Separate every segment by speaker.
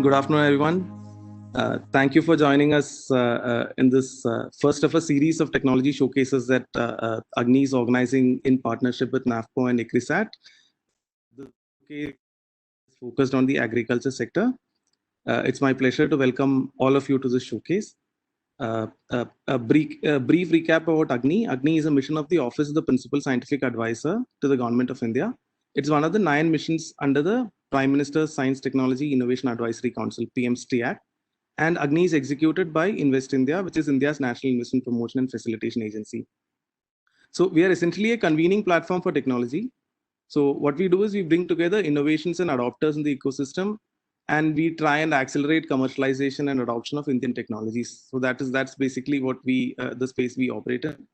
Speaker 1: Good afternoon, everyone. Thank you for joining us in this first of a series of technology showcases that Agni is organizing in partnership with NAFPO and ICRISAT. The showcase is focused on the agriculture sector. It's my pleasure to welcome all of you to this showcase. A brief recap about Agni. Agni is a mission of the Office of the Principal Scientific Advisor to the Government of India. It's one of the 9 missions under the Prime Minister's Science Technology Innovation Advisory Council, PMSTIAC, and Agni is executed by Invest India, which is India's National Investment Promotion and Facilitation Agency. So we are essentially a convening platform for technology. So what we do is we bring together innovations and adopters in the ecosystem, and we try and accelerate commercialization and adoption of Indian technologies. So that's basically what the space we operate in.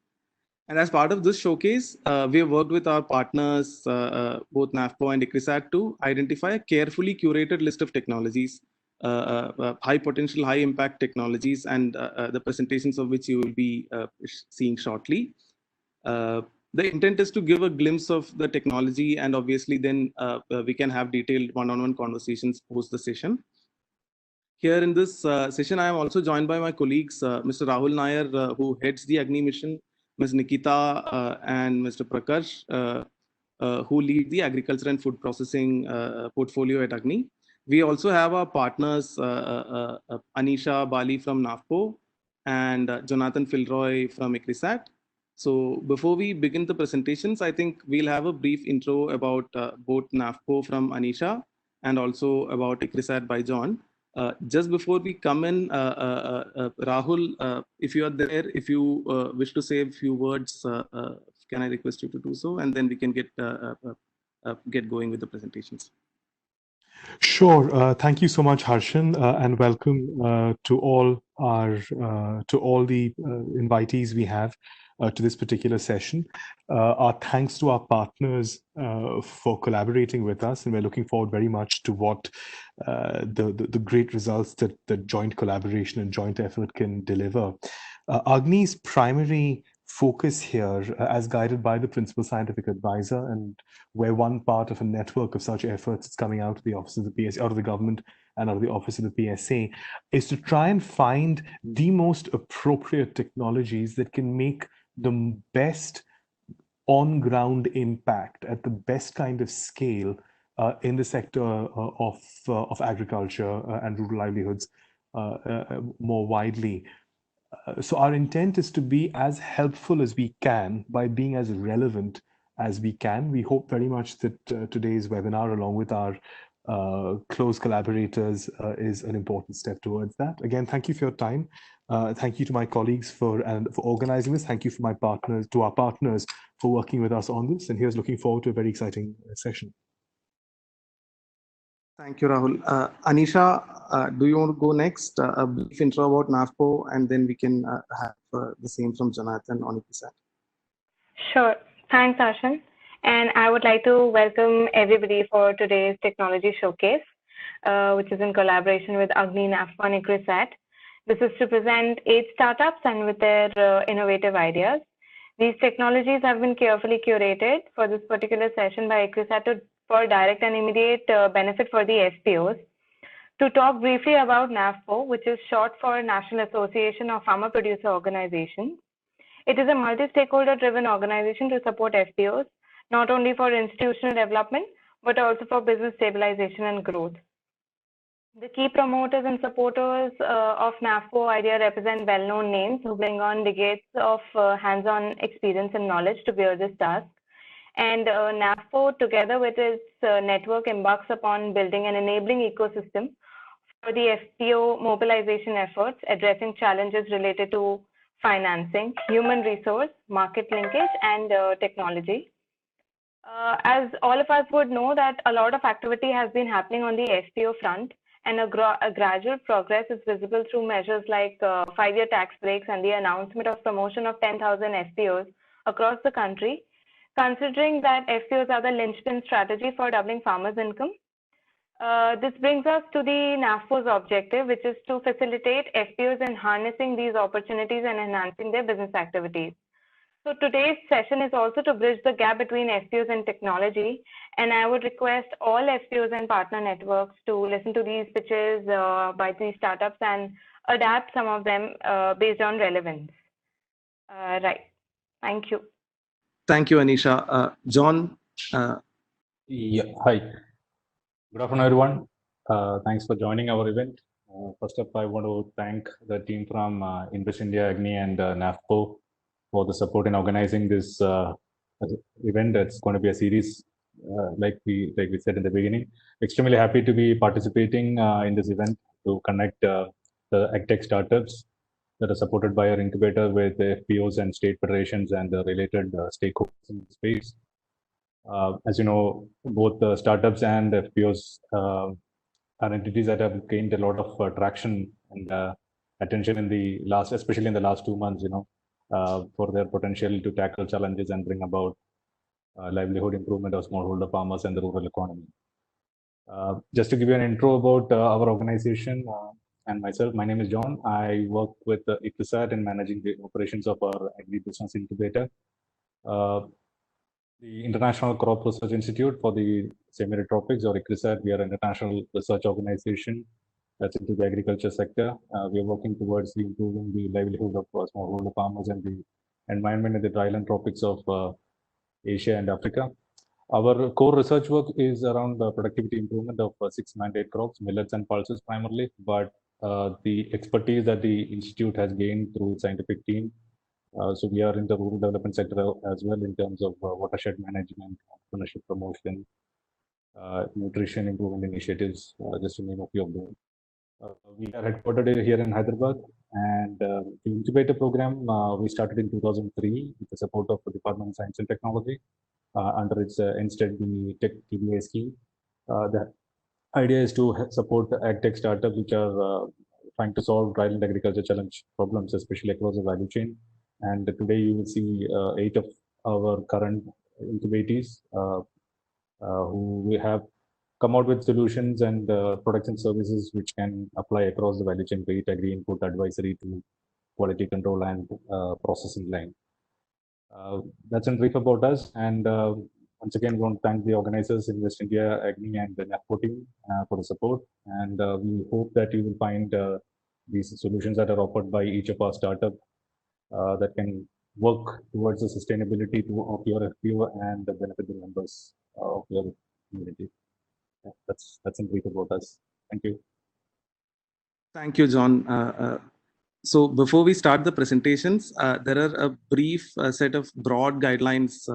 Speaker 1: And as part of this showcase, we have worked with our partners, both NAFPO and ICRISAT, to identify a carefully curated list of technologies, high potential, high impact technologies, and the presentations of which you will be seeing shortly. The intent is to give a glimpse of the technology, and obviously then we can have detailed one-on-one conversations post the session. Here in this session, I am also joined by my colleagues, Mr. Rahul Nair, who heads the Agni mission, Ms. Nikita and Mr. Prakash, who lead the agriculture and food processing portfolio at Agni. We also have our partners, Anisha Bali from NAFPO and Jonathan Filroy from ICRISAT. So before we begin the presentations, I think we'll have a brief intro about both NAFPO from Anisha and also about ICRISAT by John. Just before we come in, Rahul, if you are there, if you wish to say a few words, can I request you to do so? And then we can get going with the presentations.
Speaker 2: Sure. Thank you so much, Harshan, and welcome to all the invitees we have to this particular session. Our thanks to our partners for collaborating with us, and we're looking forward very much to what the great results that joint collaboration and joint effort can deliver. Agni's primary focus here, as guided by the Principal Scientific Advisor, and we're one part of a network of such efforts that's coming out of the office of the PSA, out of the government and out of the office of the PSA, is to try and find the most appropriate technologies that can make the best on-ground impact at the best kind of scale in the sector of agriculture and rural livelihoods more widely. So our intent is to be as helpful as we can by being as relevant as we can. We hope very much that today's webinar, along with our close collaborators, is an important step towards that. Again, thank you for your time. Thank you to my colleagues for organizing this. Thank you to our partners for working with us on this. And here's looking forward to a very exciting session.
Speaker 1: Thank you, Rahul. Anisha, do you want to go next? A brief intro about NAFPO, and then we can have the same from Jonathan on ICRISAT.
Speaker 3: Sure. Thanks, Harshan. And I would like to welcome everybody for today's technology showcase, which is in collaboration with Agni, NAFPO, and ICRISAT. This is to present 8 startups and with their innovative ideas. These technologies have been carefully curated for this particular session by ICRISAT for direct and immediate benefit for the FPOs. To talk briefly about NAFPO, which is short for National Association of Farmer Producer Organizations. It is a multi-stakeholder driven organization to support FPOs, not only for institutional development, but also for business stabilization and growth. The key promoters and supporters of NAFPO idea represent well-known names who bring on decades of hands-on experience and knowledge to bear this task. And NAFPO, together with its network, embarks upon building an enabling ecosystem for the FPO mobilization efforts, addressing challenges related to financing, human resource, market linkage, and technology. As all of us would know that a lot of activity has been happening on the FPO front, and a gradual progress is visible through measures like 5-year tax breaks and the announcement of promotion of 10,000 FPOs across the country, considering that FPOs are the linchpin strategy for doubling farmers' income. This brings us to the NAFPO's objective, which is to facilitate FPOs in harnessing these opportunities and enhancing their business activities. So today's session is also to bridge the gap between FPOs and technology. And I would request all FPOs and partner networks to listen to these pitches by these startups and adapt some of them based on relevance. Right. Thank you.
Speaker 1: Thank you, Anisha. John.
Speaker 4: Yeah, hi. Good afternoon, everyone. Thanks for joining our event. First up, I want to thank the team from Invest India, Agni, and NAFPO for the support in organizing this event. It's going to be a series, like we said in the beginning. Extremely happy to be participating in this event to connect the AgTech startups that are supported by our incubator with FPOs and state federations and the related stakeholders in the space. As you know, both the startups and FPOs are entities that have gained a lot of traction and attention in the last, especially in the last 2 months, for their potential to tackle challenges and bring about livelihood improvement of smallholder farmers and the rural economy. Just to give you an intro about our organization and myself, my name is John. I work with ICRISAT in managing the operations of our agri-business incubator. The International Crop Research Institute for the Semi-Arid Tropics, or ICRISAT, we are an international research organization that's into the agriculture sector. We are working towards improving the livelihood of smallholder farmers and the environment in the dryland tropics of Asia and Africa. Our core research work is around the productivity improvement of 6 mandate crops, millets and pulses primarily, but the expertise that the institute has gained through its scientific team. So we are in the rural development sector as well in terms of watershed management, entrepreneurship promotion, nutrition improvement initiatives, just to name a few of them. We are headquartered here in Hyderabad, and the incubator program we started in 2003 with the support of the Department of Science and Technology under its instead the Tech TBA scheme. The idea is to support AgTech startups which are trying to solve dryland agriculture challenge problems, especially across the value chain. And today you will see 8 of our current incubatees who we have come out with solutions and products and services which can apply across the value chain, be it agri input advisory to quality control and processing line. That's in brief about us. And once again, we want to thank the organizers, Invest India, Agni, and the NAFPO team for the support. And we hope that you will find these solutions that are offered by each of our startups that can work towards the sustainability of your FPO and benefit the members of your community. Yeah, that's in brief about us. Thank you.
Speaker 1: Thank you, John. So before we start the presentations, there are a brief set of broad guidelines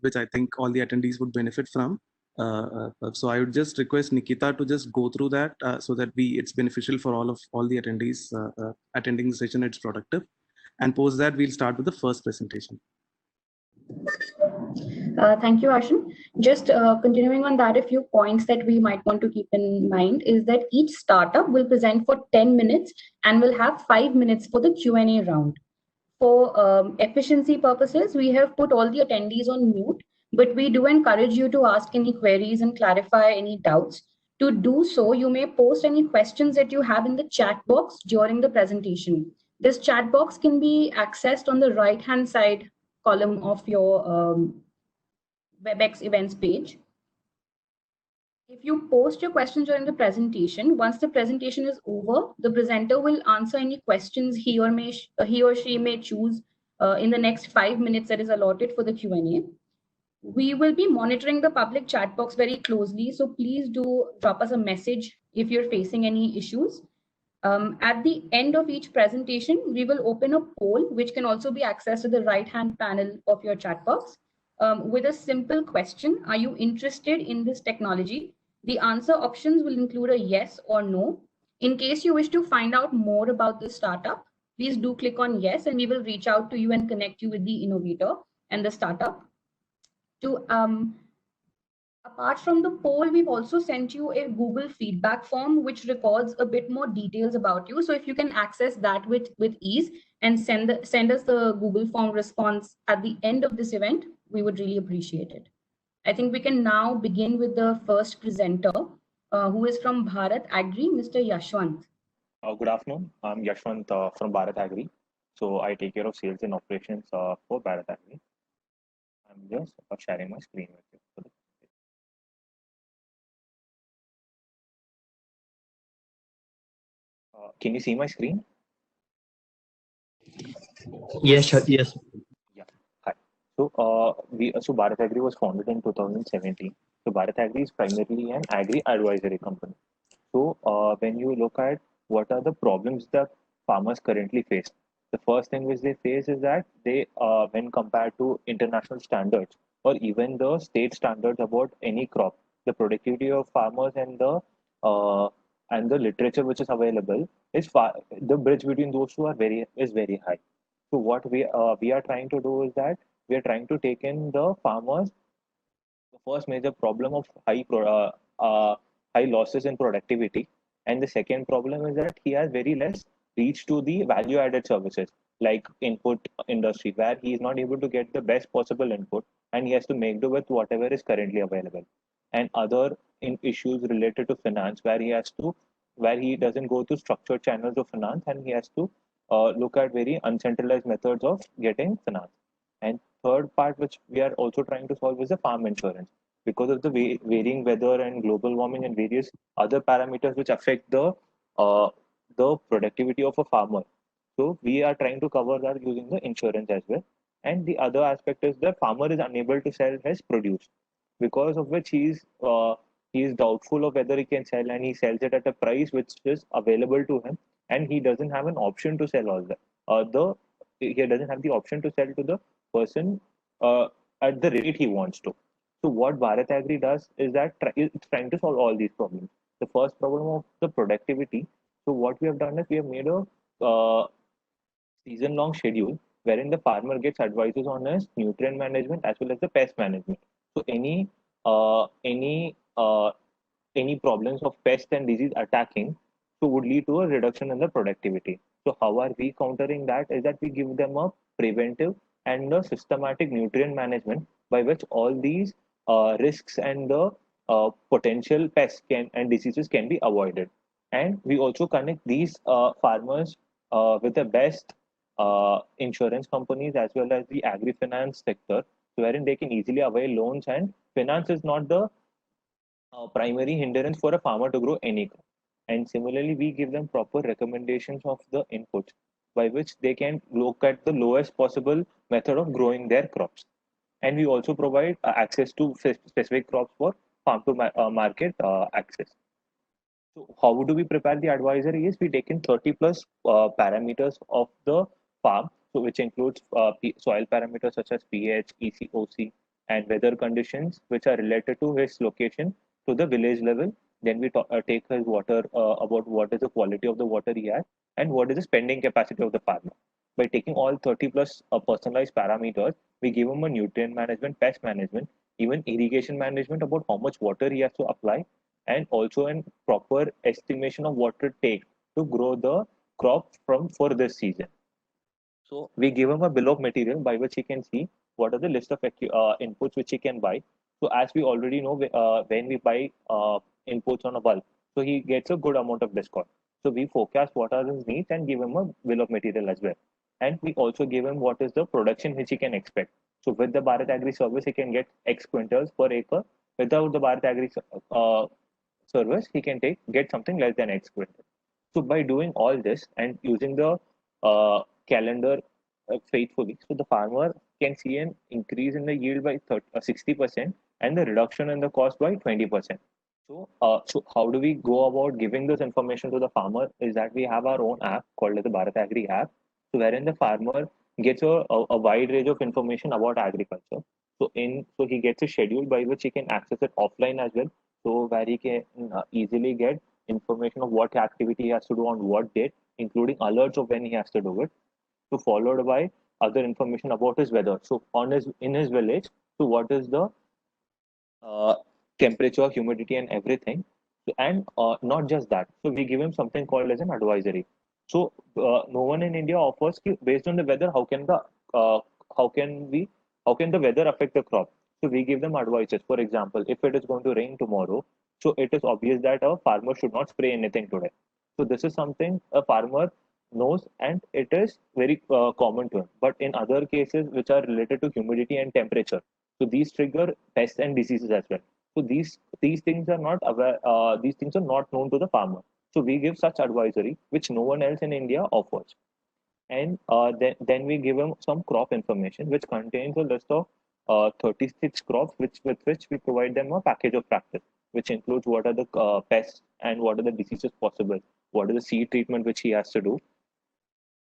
Speaker 1: which I think all the attendees would benefit from. So I would just request Nikita to just go through that so that it's beneficial for all the attendees attending the session. It's productive. And post that, we'll start with the first presentation.
Speaker 5: Thank you, Arshan. Just continuing on that, a few points that we might want to keep in mind is that each startup will present for 10 minutes and will have 5 minutes for the Q&A round. For efficiency purposes, we have put all the attendees on mute, but we do encourage you to ask any queries and clarify any doubts. To do so, you may post any questions that you have in the chat box during the presentation. This chat box can be accessed on the right-hand side column of your WebEx events page. If you post your questions during the presentation, once the presentation is over, the presenter will answer any questions he or she may choose in the next 5 minutes that is allotted for the Q&A. We will be monitoring the public chat box very closely, so please do drop us a message if you're facing any issues. At the end of each presentation, we will open a poll, which can also be accessed at the right-hand panel of your chat box, with a simple question: are you interested in this technology? The answer options will include a yes or no. In case you wish to find out more about this startup, please do click on yes, and we will reach out to you and connect you with the innovator and the startup. Apart from the poll, we've also sent you a Google feedback form, which records a bit more details about you. So if you can access that with ease and send us the Google form response at the end of this event, we would really appreciate it. I think we can now begin with the first presenter, who is from Bharat Agri, Mr. Yashwant.
Speaker 6: Good afternoon. I'm Yashwant from Bharat Agri. So I take care of sales and operations for Bharat Agri. I'm just sharing my screen with you. Can you see my screen?
Speaker 7: Yes, sir. Yes.
Speaker 6: Yeah. Hi. So Bharat Agri was founded in 2017. So Bharat Agri is primarily an agri advisory company. So when you look at what are the problems that farmers currently face, the first thing which they face is that they, when compared to international standards or even the state standards about any crop, the productivity of farmers uh, and the literature which is available is far. The bridge between those two are very high. So what we are trying to do is that we are trying to take in the farmers the first major problem of high losses in productivity, and the second problem is that he has very less reach to the value added services like input industry, where he is not able to get the best possible input and he has to make do with whatever is currently available, and other issues related to finance, where he doesn't go to structured channels of finance and he has to look at very uncentralized methods of getting finance. And third part which we are also trying to solve is the farm insurance, because of the varying weather and global warming and various other parameters which affect uh, the productivity of a farmer. So we are trying to cover that using the insurance as well. And the other aspect is the farmer is unable to sell his produce, because of which he is doubtful of whether he can sell, and he sells it at a price which is available to him, and he doesn't have an option to sell all that. The He doesn't have the option to sell to the person uh, at the rate he wants to. So what Bharat Agri does is that it's trying to solve all these problems. The first problem of the productivity. So what we have done is we have made a season-long schedule wherein the farmer gets advices on his nutrient management as well as the pest management. So any problems of pest and disease attacking so would lead to a reduction in the productivity. So how are we countering that is that we give them a preventive and a systematic nutrient management by which all these risks and the potential pests and diseases can be avoided. And we also connect these farmers with the best insurance companies as well as the agri-finance sector, wherein they can easily avail loans, and finance is not the primary hindrance for a farmer to grow any crop. And similarly, we give them proper recommendations of the inputs by which they can look at the lowest possible method of growing their crops. And we also provide access to specific crops for farm to market access. So how do we prepare the advisory is we take in 30 plus parameters of the farm, so which includes soil parameters such as pH, ECOC, and weather conditions which are related to his location to the village level. Then we take his water, about what is the quality of the water he has and what is the spending capacity of the farmer. By taking all 30 plus personalized parameters, we give him a nutrient management, pest management, even irrigation management about how much water he has to apply, and also a proper estimation of what it takes to grow the crop from for this season. So we give him a bill of material by which he can see what are the list of inputs which he can buy. So as we already know, when we buy inputs on a bulk, so he gets a good amount of discount. So we forecast what are his needs and give him a bill of material as well. And we also give him what is the production which he can expect. So with the Bharat Agri service, he can get X quintals per acre. Without the Bharat Agri service, he can get something less than X quintal. So by doing all this and using the calendar faithfully, so the farmer can see an increase in the yield by 60% and the reduction in the cost by 20%. So how do we go about giving this information to the farmer? Is that we have our own app called the Bharat Agri app, so wherein the farmer gets a wide range of information about agriculture. So he gets a schedule by which he can access it offline as well. So where he can easily get information of what activity he has to do on what date, including alerts of when he has to do it. So followed by other information about his weather. So on his in his village, so what is the uh, temperature, humidity, and everything. And not just that. So we give him something called as an advisory. So no one in India offers based on the weather. Uh, how can we how can the weather affect the crop? So we give them advices. For example, if it is going to rain tomorrow, so it is obvious that a farmer should not spray anything today. So this is something a farmer knows, and it is very common to him. But in other cases which are related to humidity and temperature, so these trigger pests and diseases as well. So these things are not aware. These things are not known to the farmer. So we give such advisory which no one else in India offers. And then we give them some crop information which contains a list of 36 crops with which we provide them a package of practice, which includes what are the pests and what are the diseases possible, what is the seed treatment which he has to do,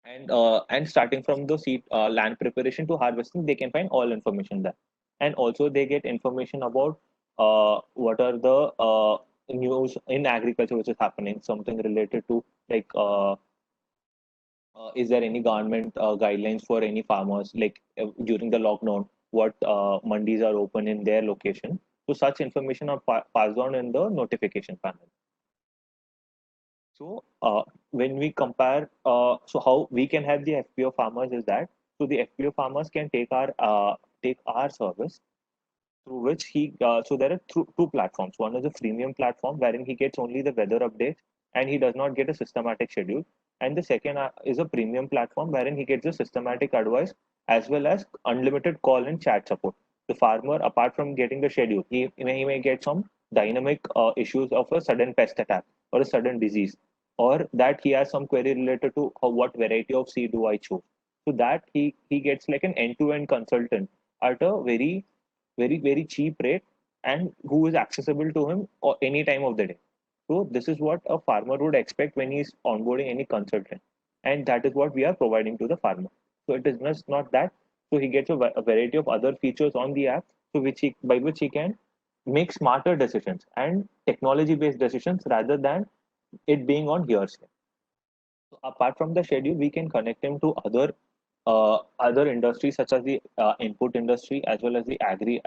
Speaker 6: and starting from the seed land preparation to harvesting, they can find all information there. And also they get information about what are the news in agriculture which is happening, something related to like is there any government guidelines for any farmers, like during the lockdown, what mandis are open in their location. So such information are passed on in the notification panel. So when we compare, so how we can help the FPO farmers is that, so the FPO farmers can take our service through which so there are two platforms. One is a freemium platform wherein he gets only the weather updates and he does not get a systematic schedule. And the second is a premium platform wherein he gets a systematic advice as well as unlimited call and chat support. The farmer, apart from getting the schedule, he may get some dynamic issues of a sudden pest attack or a sudden disease, or that he has some query related to what variety of seed do I choose. So that he gets like an end-to-end consultant at a very cheap rate, and who is accessible to him any time of the day. So this is what a farmer would expect when he's onboarding any consultant, and that is what we are providing to the farmer. So it is just not that. So he gets a variety of other features on the app, so by which he can make smarter decisions and technology-based decisions rather than it being on hearsay. So apart from the schedule, we can connect him to other industries such as the input industry as well as the agri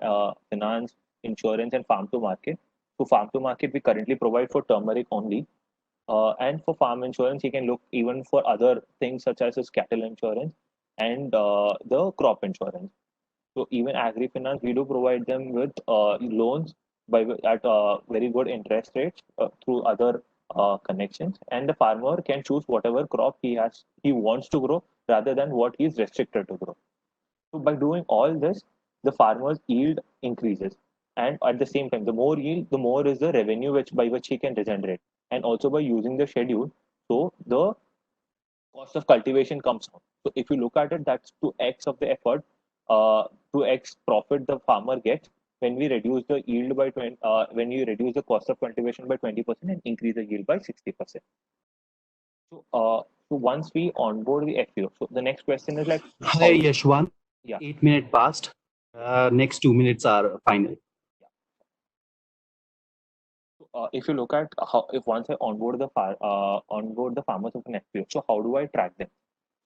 Speaker 6: finance, insurance, and farm to market. So farm to market, we currently provide for turmeric only. And for farm insurance, he can look even for other things such as his cattle insurance and the crop insurance. So even agri finance, we do provide them with loans at very good interest rates through other connections, and the farmer can choose whatever crop he wants to grow rather than what he is restricted to grow. So by doing all this, the farmer's yield increases, and at the same time, the more yield, the more is the revenue by which he can regenerate, and also by using the schedule, so the cost of cultivation comes down. So if you look at it, that's 2x of the effort, 2x profit the farmer gets when we reduce the yield by 20, when you reduce the cost of cultivation by 20% and increase the yield by 60%. So once we onboard the FPO, so the next question is like,
Speaker 7: Hi, Yashwant.
Speaker 6: Yeah.
Speaker 7: 8 minutes passed. Next 2 minutes are final.
Speaker 6: If you look at if once I onboard the farmers of an FPO, so how do I track them?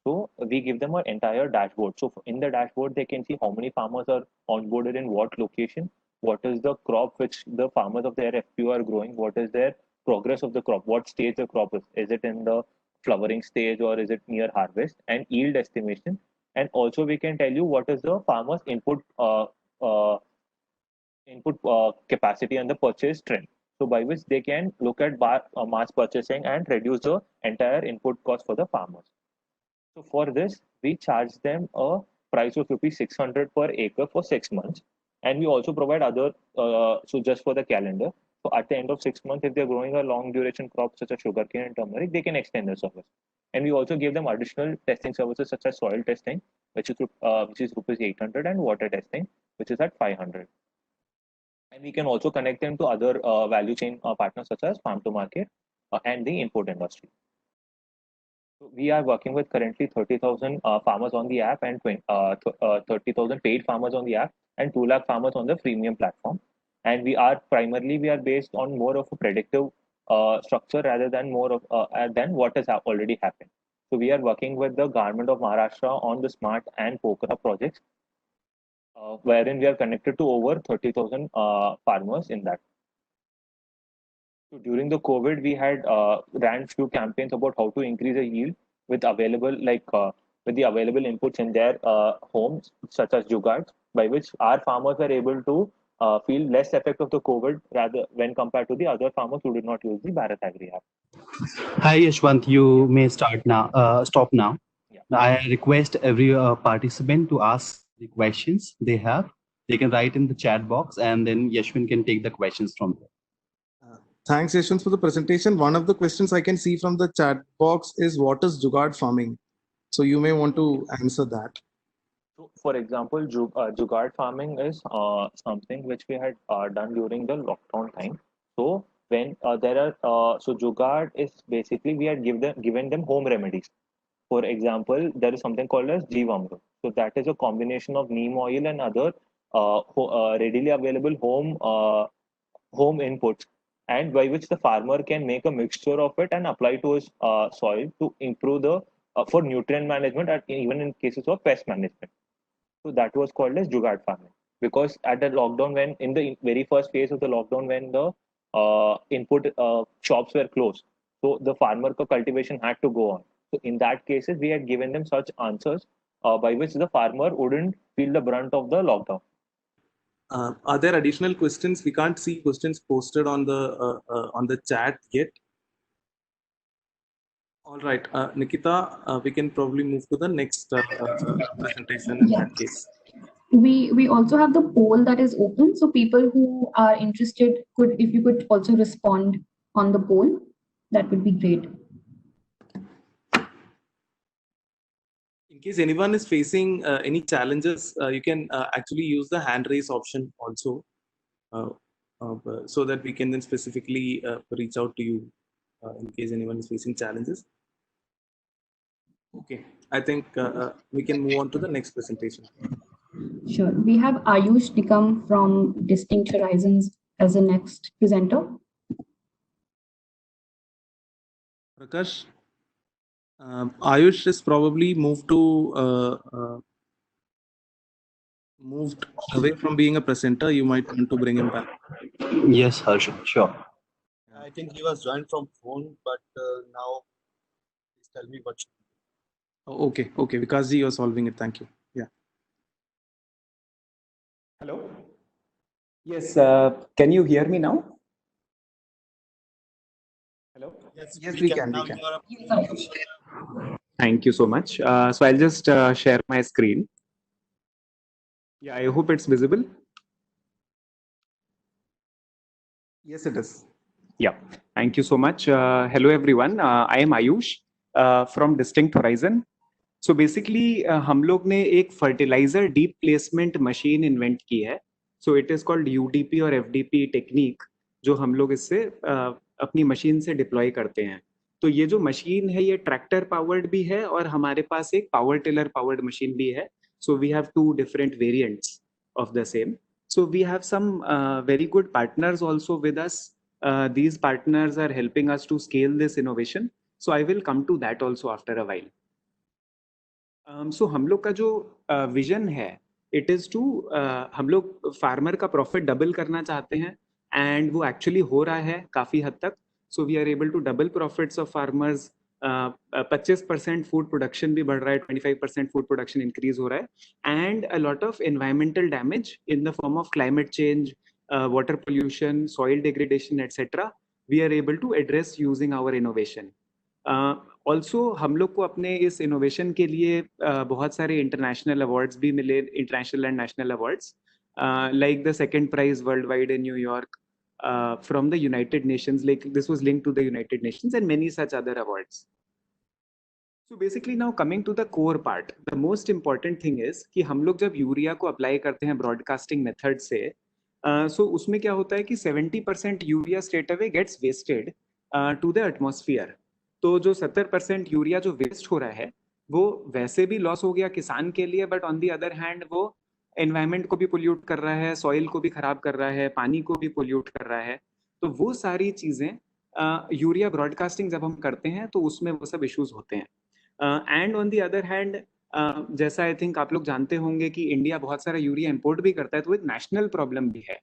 Speaker 6: So we give them an entire dashboard. So in the dashboard, they can see how many farmers are onboarded in what location, what is the crop which the farmers of their FPO are growing, what is their progress of the crop, what stage the crop is. Is it in the flowering stage or is it near harvest, and yield estimation. And also we can tell you what is the farmer's input capacity and the purchase trend. So by which they can look at mass purchasing and reduce the entire input cost for the farmers. So for this, we charge them a price of ₹600 per acre for 6 months. And we also provide other, so just for the calendar. So at the end of 6 months, if they're growing a long duration crop such as sugarcane and turmeric, they can extend the service. And we also give them additional testing services such as soil testing, which is ₹800, and water testing, which is at 500. And we can also connect them to other value chain partners such as farm to market and the import industry. So we are working with currently 30,000 farmers on the app and 30,000 paid farmers on the app and 2 lakh farmers on the freemium platform. And we are based on more of a predictive structure rather than more of than what has already happened. So we are working with the government of Maharashtra on the Smart and Pokhara projects, wherein we are connected to over 30,000 farmers in that. So during the COVID, we had ran few campaigns about how to increase the yield with the available inputs in their homes, such as Jugaad, by which our farmers were able to feel less effect of the COVID rather when compared to the other farmers who did not use the Bharat Agri app.
Speaker 7: Hi, Yashwant. You may start now. Stop now.
Speaker 6: Yeah.
Speaker 7: I request every participant to ask the questions they have. They can write in the chat box, and then Yashwant can take the questions from there.
Speaker 1: Thanks, Yashwant, for the presentation. One of the questions I can see from the chat box is, what is Jugaad farming? So you may want to answer that.
Speaker 6: So, for example, Jugaad farming is something which we had done during the lockdown time. So when there are so Jugaad is basically we had given them home remedies. For example, there is something called as Jeevamrut. So that is a combination of neem oil and other readily available home inputs, and by which the farmer can make a mixture of it and apply to his soil to improve the for nutrient management and even in cases of pest management. So that was called as Jugaad farming, because at the lockdown, when in the very first phase of the lockdown, when the input shops were closed, so the farmer cultivation had to go on. So in that cases, we had given them such answers by which the farmer wouldn't feel the brunt of the lockdown.
Speaker 1: Are there additional questions? We can't see questions posted on the chat yet. All right, Nikita, we can probably move to the next presentation in that case.
Speaker 5: We also have the poll that is open, so people who are interested if you could also respond on the poll, that would be great.
Speaker 1: In case anyone is facing any challenges, you can actually use the hand raise option also, so that we can then specifically reach out to you in case anyone is facing challenges. Okay, I think we can move on to the next presentation.
Speaker 5: Sure. We have Ayush Nikam from Distinct Horizons as the next presenter.
Speaker 1: Prakash, Ayush is probably moved away from being a presenter. You might want to bring him back.
Speaker 7: Yes, Harshit, sure.
Speaker 8: I think he was joined from phone, but now please tell me what.
Speaker 1: Oh, okay, Vikasji, you're solving it. Thank you. Yeah.
Speaker 9: Hello. Yes, can you hear me now? Hello.
Speaker 1: Yes, we can.
Speaker 9: Thank you so much. So I'll just share my screen. Yeah, I hope it's visible.
Speaker 1: Yes, it is.
Speaker 9: Yeah, thank you so much. Hello, everyone. I am Ayush from Distinct Horizon. So basically, हम लोग ने एक fertilizer deep placement machine invent की है. So it is called UDP और FDP technique, जो हम लोग इससे अपनी मशीन से डिप्लॉय करते हैं. तो ये जो मशीन है ये ट्रैक्टर पावर्ड भी है और हमारे पास एक पावर टिलर पावर्ड मशीन भी है. So we have two different variants of the same. So we have some very good partners also with us. These partners are helping us to scale this innovation. So I will come to that also after a while. So हम लोग का जो vision है, it is to हम लोग farmer का profit double करना चाहते हैं एंड वो एक्चुअली हो रहा है काफी हद तक. So we are able to double profits of farmers. 25% food production भी बढ़ रहा है, 25% फूड प्रोडक्शन इंक्रीज हो रहा है and a lot of environmental damage in the form of climate change, water pollution, soil degradation, etc. we are able to address using our innovation. Also हम लोग को अपने इस innovation के लिए बहुत सारे international awards भी मिले, international and national awards, like the second prize worldwide in New York from the United Nations, like this was linked to the United Nations, and many such other awards. So basically now coming to the core part, the most important thing is कि हम लोग जब urea को apply करते हैं broadcasting method से, सो उसमें क्या होता है कि 70% urea straight away gets wasted to the atmosphere. तो जो 70% यूरिया जो वेस्ट हो रहा है वो वैसे भी लॉस हो गया किसान के लिए, but on the other hand वो एनवायरनमेंट को भी पोल्यूट कर रहा है, सॉइल को भी खराब कर रहा है, पानी को भी पोल्यूट कर रहा है. तो वो सारी चीजें यूरिया ब्रॉडकास्टिंग जब हम करते हैं तो उसमें वो सब इश्यूज होते हैं. And on the other hand जैसा आई थिंक आप लोग जानते होंगे कि इंडिया बहुत सारा यूरिया इंपोर्ट भी करता है, तो एक नेशनल प्रॉब्लम भी है.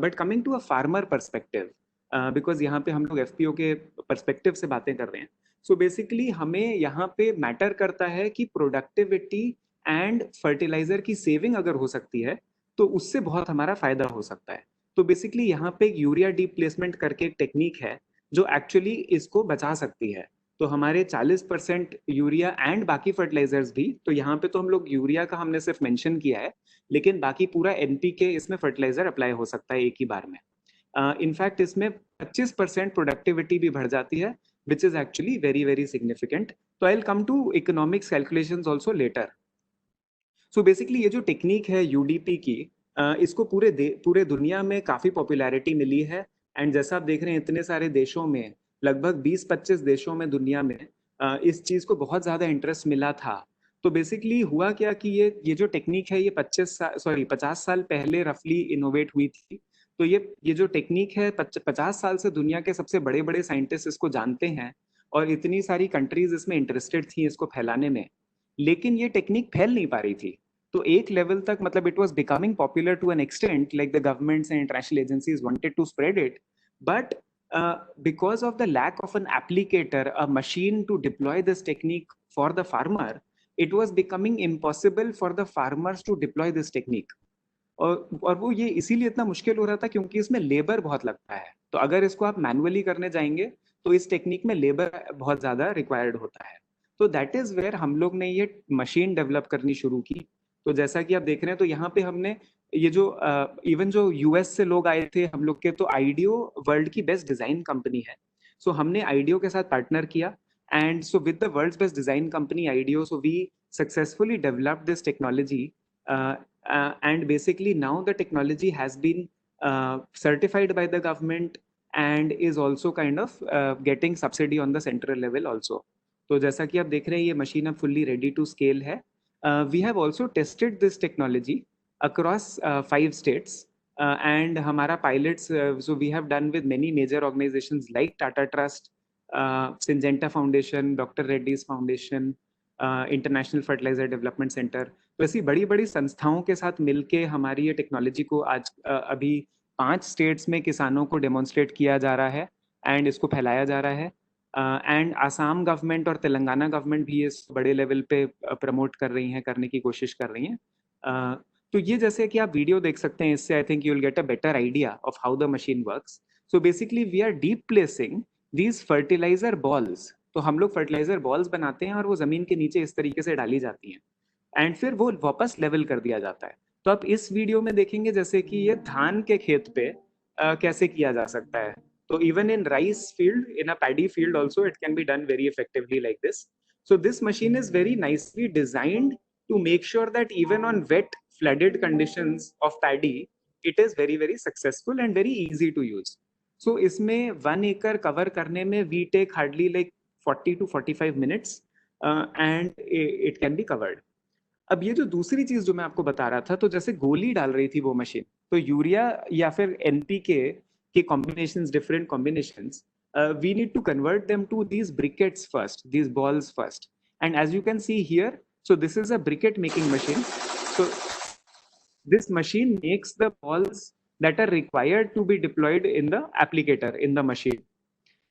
Speaker 9: But coming to a farmer perspective, because यहाँ पे हम लोग एफपीओ के पर्सपेक्टिव से बातें कर रहे हैं. सो बेसिकली हमें यहाँ पे मैटर करता है कि प्रोडक्टिविटी एंड फर्टिलाइजर की सेविंग अगर हो सकती है तो उससे बहुत हमारा फायदा हो सकता है। तो बेसिकली यहाँ पे एक यूरिया डीप प्लेसमेंट करके एक टेक्निक है जो एक्चुअली इसको बचा सकती है। तो हमारे 40% यूरिया एंड बाकी फर्टिलाइजर्स भी, तो यहाँ पे तो हम लोग यूरिया का हमने सिर्फ मेंशन किया है, लेकिन बाकी पूरा एनपीके इसमें फर्टिलाइजर अप्लाई हो सकता है एक ही बार में। इनफैक्ट इसमें 25% प्रोडक्टिविटी भी बढ़ जाती है, which is actually very very significant. So I'll come to economics calculations also later. So basically ये जो टेक्निक है यूडीपी की, इसको पूरे दुनिया में काफी पॉपुलैरिटी मिली है। एंड जैसा आप देख रहे हैं इतने सारे देशों में, लगभग 20-25 देशों में दुनिया में इस चीज को बहुत ज्यादा इंटरेस्ट मिला था। तो बेसिकली हुआ क्या कि ये जो टेक्निक है ये 50 साल पहले रफली इनोवेट हुई थी। तो ये जो टेक्निक है 50 साल से दुनिया के सबसे बड़े बड़े साइंटिस्ट इसको जानते हैं और इतनी सारी कंट्रीज इसमें इंटरेस्टेड थी इसको फैलाने में, लेकिन ये टेक्निक फैल नहीं पा रही थी। तो एक लेवल तक मतलब it was becoming popular to an extent, like the governments and international agencies wanted to spread it, but because of the lack of an applicator, a machine to deploy this technique for the farmer, it was becoming impossible for the farmers to deploy this technique. और वो ये इसीलिए इतना मुश्किल हो रहा था क्योंकि इसमें लेबर बहुत लगता है। तो अगर इसको आप मैनुअली करने जाएंगे तो इस टेक्निक में लेबर बहुत ज्यादा रिक्वायर्ड होता है। तो दैट इज वेयर हम लोग ने ये मशीन डेवलप करनी शुरू की। तो जैसा कि आप देख रहे हैं, तो यहाँ पे हमने ये जो इवन जो यूएस से लोग आए थे हम लोग के, तो आइडियो वर्ल्ड की बेस्ट डिजाइन कंपनी है। सो हमने आइडियो के साथ पार्टनर किया, and so with the world's best design company IDEO, so we successfully developed this technology. And basically now the technology has been certified by the government and is also kind of getting subsidy on the central level also. तो जैसा कि आप देख रहे हैं ये machine अब fully ready to scale है. We have also tested this technology across 5 states and हमारा pilots, so we have done with many major organizations like Tata Trust, Syngenta Foundation, Dr. Reddy's Foundation, international fertilizer development center. तो ऐसी बड़ी बड़ी संस्थाओं के साथ मिलके हमारी ये टेक्नोलॉजी को आज अभी 5 स्टेट्स में किसानों को डेमोन्स्ट्रेट किया जा रहा है एंड इसको फैलाया जा रहा है। एंड आसाम गवर्नमेंट और तेलंगाना गवर्नमेंट भी इस बड़े लेवल पे प्रमोट कर रही हैं, करने की कोशिश कर रही हैं। तो ये जैसे कि आप वीडियो देख सकते हैं, इससे I think you will get a better idea of how the machine works. So basically we are deep placing these fertilizer balls. तो हम लोग फर्टिलाइजर बॉल्स बनाते हैं और वो जमीन के नीचे इस तरीके से डाली जाती हैं एंड फिर वो वापस लेवल कर दिया जाता है। तो आप इस वीडियो में देखेंगे जैसे कि ये धान के खेत पे कैसे किया जा सकता है। तो even in rice field, in a paddy field also it can be done very effectively like this. So this machine is very nicely designed to make sure that even on wet flooded conditions of paddy it is very very successful and very easy to use. So इसमें 1 एकड़ cover करने में we take hardly like 40 to 45 minutes and it can be covered. अब ये जो दूसरी चीज जो मैं आपको बता रहा था, तो जैसे गोली डाल रही थी वो मशीन, तो यूरिया या फिर एनपीके के combinations, different combinations, we need to convert them to these briquettes first, these balls first. And as you can see here, so this is a briquette making machine. So this machine makes the balls that are required to be deployed in the applicator in the machine.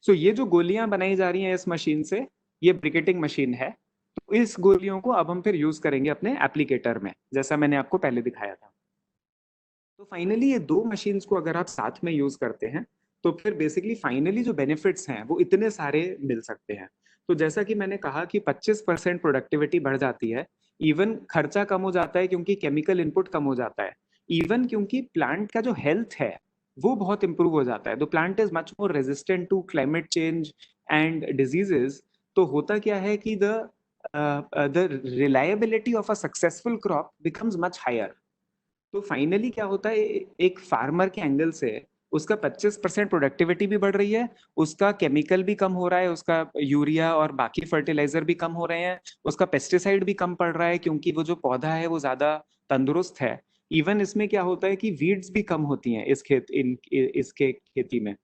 Speaker 9: So ये जो गोलियां बनाई जा रही हैं इस machine से, ये ब्रिकेटिंग मशीन है। तो इस गोलियों को अब हम फिर यूज करेंगे अपने एप्लीकेटर में, जैसा मैंने आपको पहले दिखाया था। तो फाइनली ये 2 मशीन्स को अगर आप साथ में यूज करते हैं तो फिर बेसिकली फाइनली जो बेनिफिट्स हैं वो इतने सारे मिल सकते हैं। तो जैसा कि मैंने कहा कि 25% प्रोडक्टिविटी बढ़ जाती है, इवन खर्चा कम हो जाता है क्योंकि केमिकल इनपुट कम हो जाता है, इवन क्योंकि प्लांट का जो हेल्थ है वो बहुत इंप्रूव हो जाता है। The plant is much more resistant to climate change and diseases. तो होता क्या है कि the reliability of a successful crop becomes much higher. तो फाइनली क्या होता है, एक फार्मर के एंगल से उसका 25% प्रोडक्टिविटी भी बढ़ रही है, उसका केमिकल भी कम हो रहा है, उसका यूरिया और बाकी फर्टिलाइजर भी कम हो रहे हैं, उसका पेस्टिसाइड भी कम पड़ रहा है क्योंकि वो जो पौधा है वो ज्यादा तंदुरुस्त है। इवन इसमें क्या होता है कि वीड्स भी कम होती हैं इसके खेती में।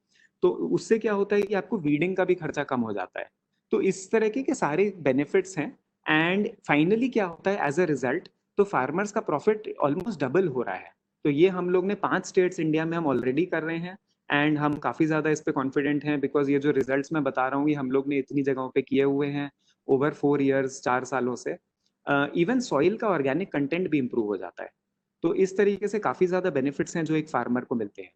Speaker 9: तो उससे क्या होता है कि आपको वीडिंग का भी खर्चा कम हो जाता है। तो इस तरह के सारे बेनिफिट्स हैं एंड फाइनली क्या होता है एज अ रिजल्ट, तो फार्मर्स का प्रॉफिट ऑलमोस्ट डबल हो रहा है। तो ये हम लोग ने 5 स्टेट्स इंडिया में हम ऑलरेडी कर रहे हैं एंड हम काफी ज्यादा इस पे कॉन्फिडेंट हैं बिकॉज ये जो रिजल्ट्स मैं बता रहा हूँ ये हम लोग ने इतनी जगहों पे किए हुए हैं ओवर 4 years, 4 सालों से। इवन सॉइल का ऑर्गेनिक कंटेंट भी इम्प्रूव हो जाता है। तो इस तरीके से काफी ज्यादा बेनिफिट्स हैं जो एक फार्मर को मिलते हैं.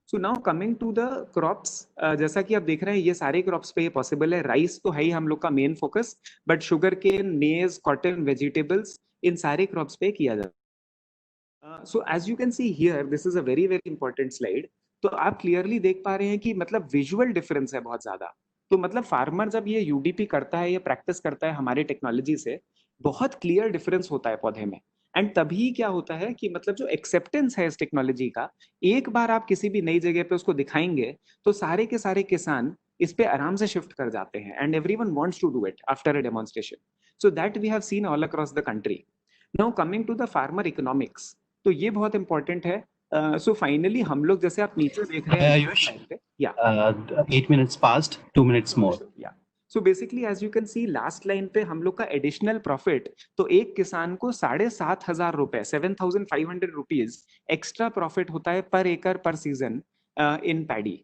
Speaker 9: So now coming to the crops, जैसा कि आप देख रहे हैं ये सारे क्रॉप्स पे ये पॉसिबल है. राइस तो है ही हम लोग का main focus, but sugarcane, maize, cotton, vegetables, इन सारे क्रॉप्स पे किया जाता है. So as you can see here, this is a very very important slide. तो आप क्लियरली देख पा रहे हैं कि मतलब विजुअल डिफरेंस है बहुत ज्यादा. तो मतलब फार्मर जब ये यूडीपी करता है या प्रैक्टिस करता है हमारे टेक्नोलॉजी से, बहुत क्लियर डिफरेंस होता है पौधे में. एंड तभी क्या होता है कि मतलब जो एक्सेप्टेंस है इस टेक्नोलॉजी का, एक बार आप किसी भी नई जगह पे उसको दिखाएंगे तो सारे के सारे किसान इस पे आराम से शिफ्ट कर जाते हैं. And everyone wants to do it after a demonstration. So that we have seen all across the country. Now coming to the farmer economics, तो ये बहुत इंपॉर्टेंट है. सो फाइनली हम लोग जैसे आप नीचे देख रहे हैं,
Speaker 7: Ayush, 8 minutes past, 2 minutes more.
Speaker 9: या so basically as you can see last line पे हम लोग का एडिशनल प्रॉफिट, तो एक किसान को 7,500 रुपए, 7,500 रुपीज एक्स्ट्रा प्रॉफिट होता है पर एकड़ पर सीजन इन पैडी.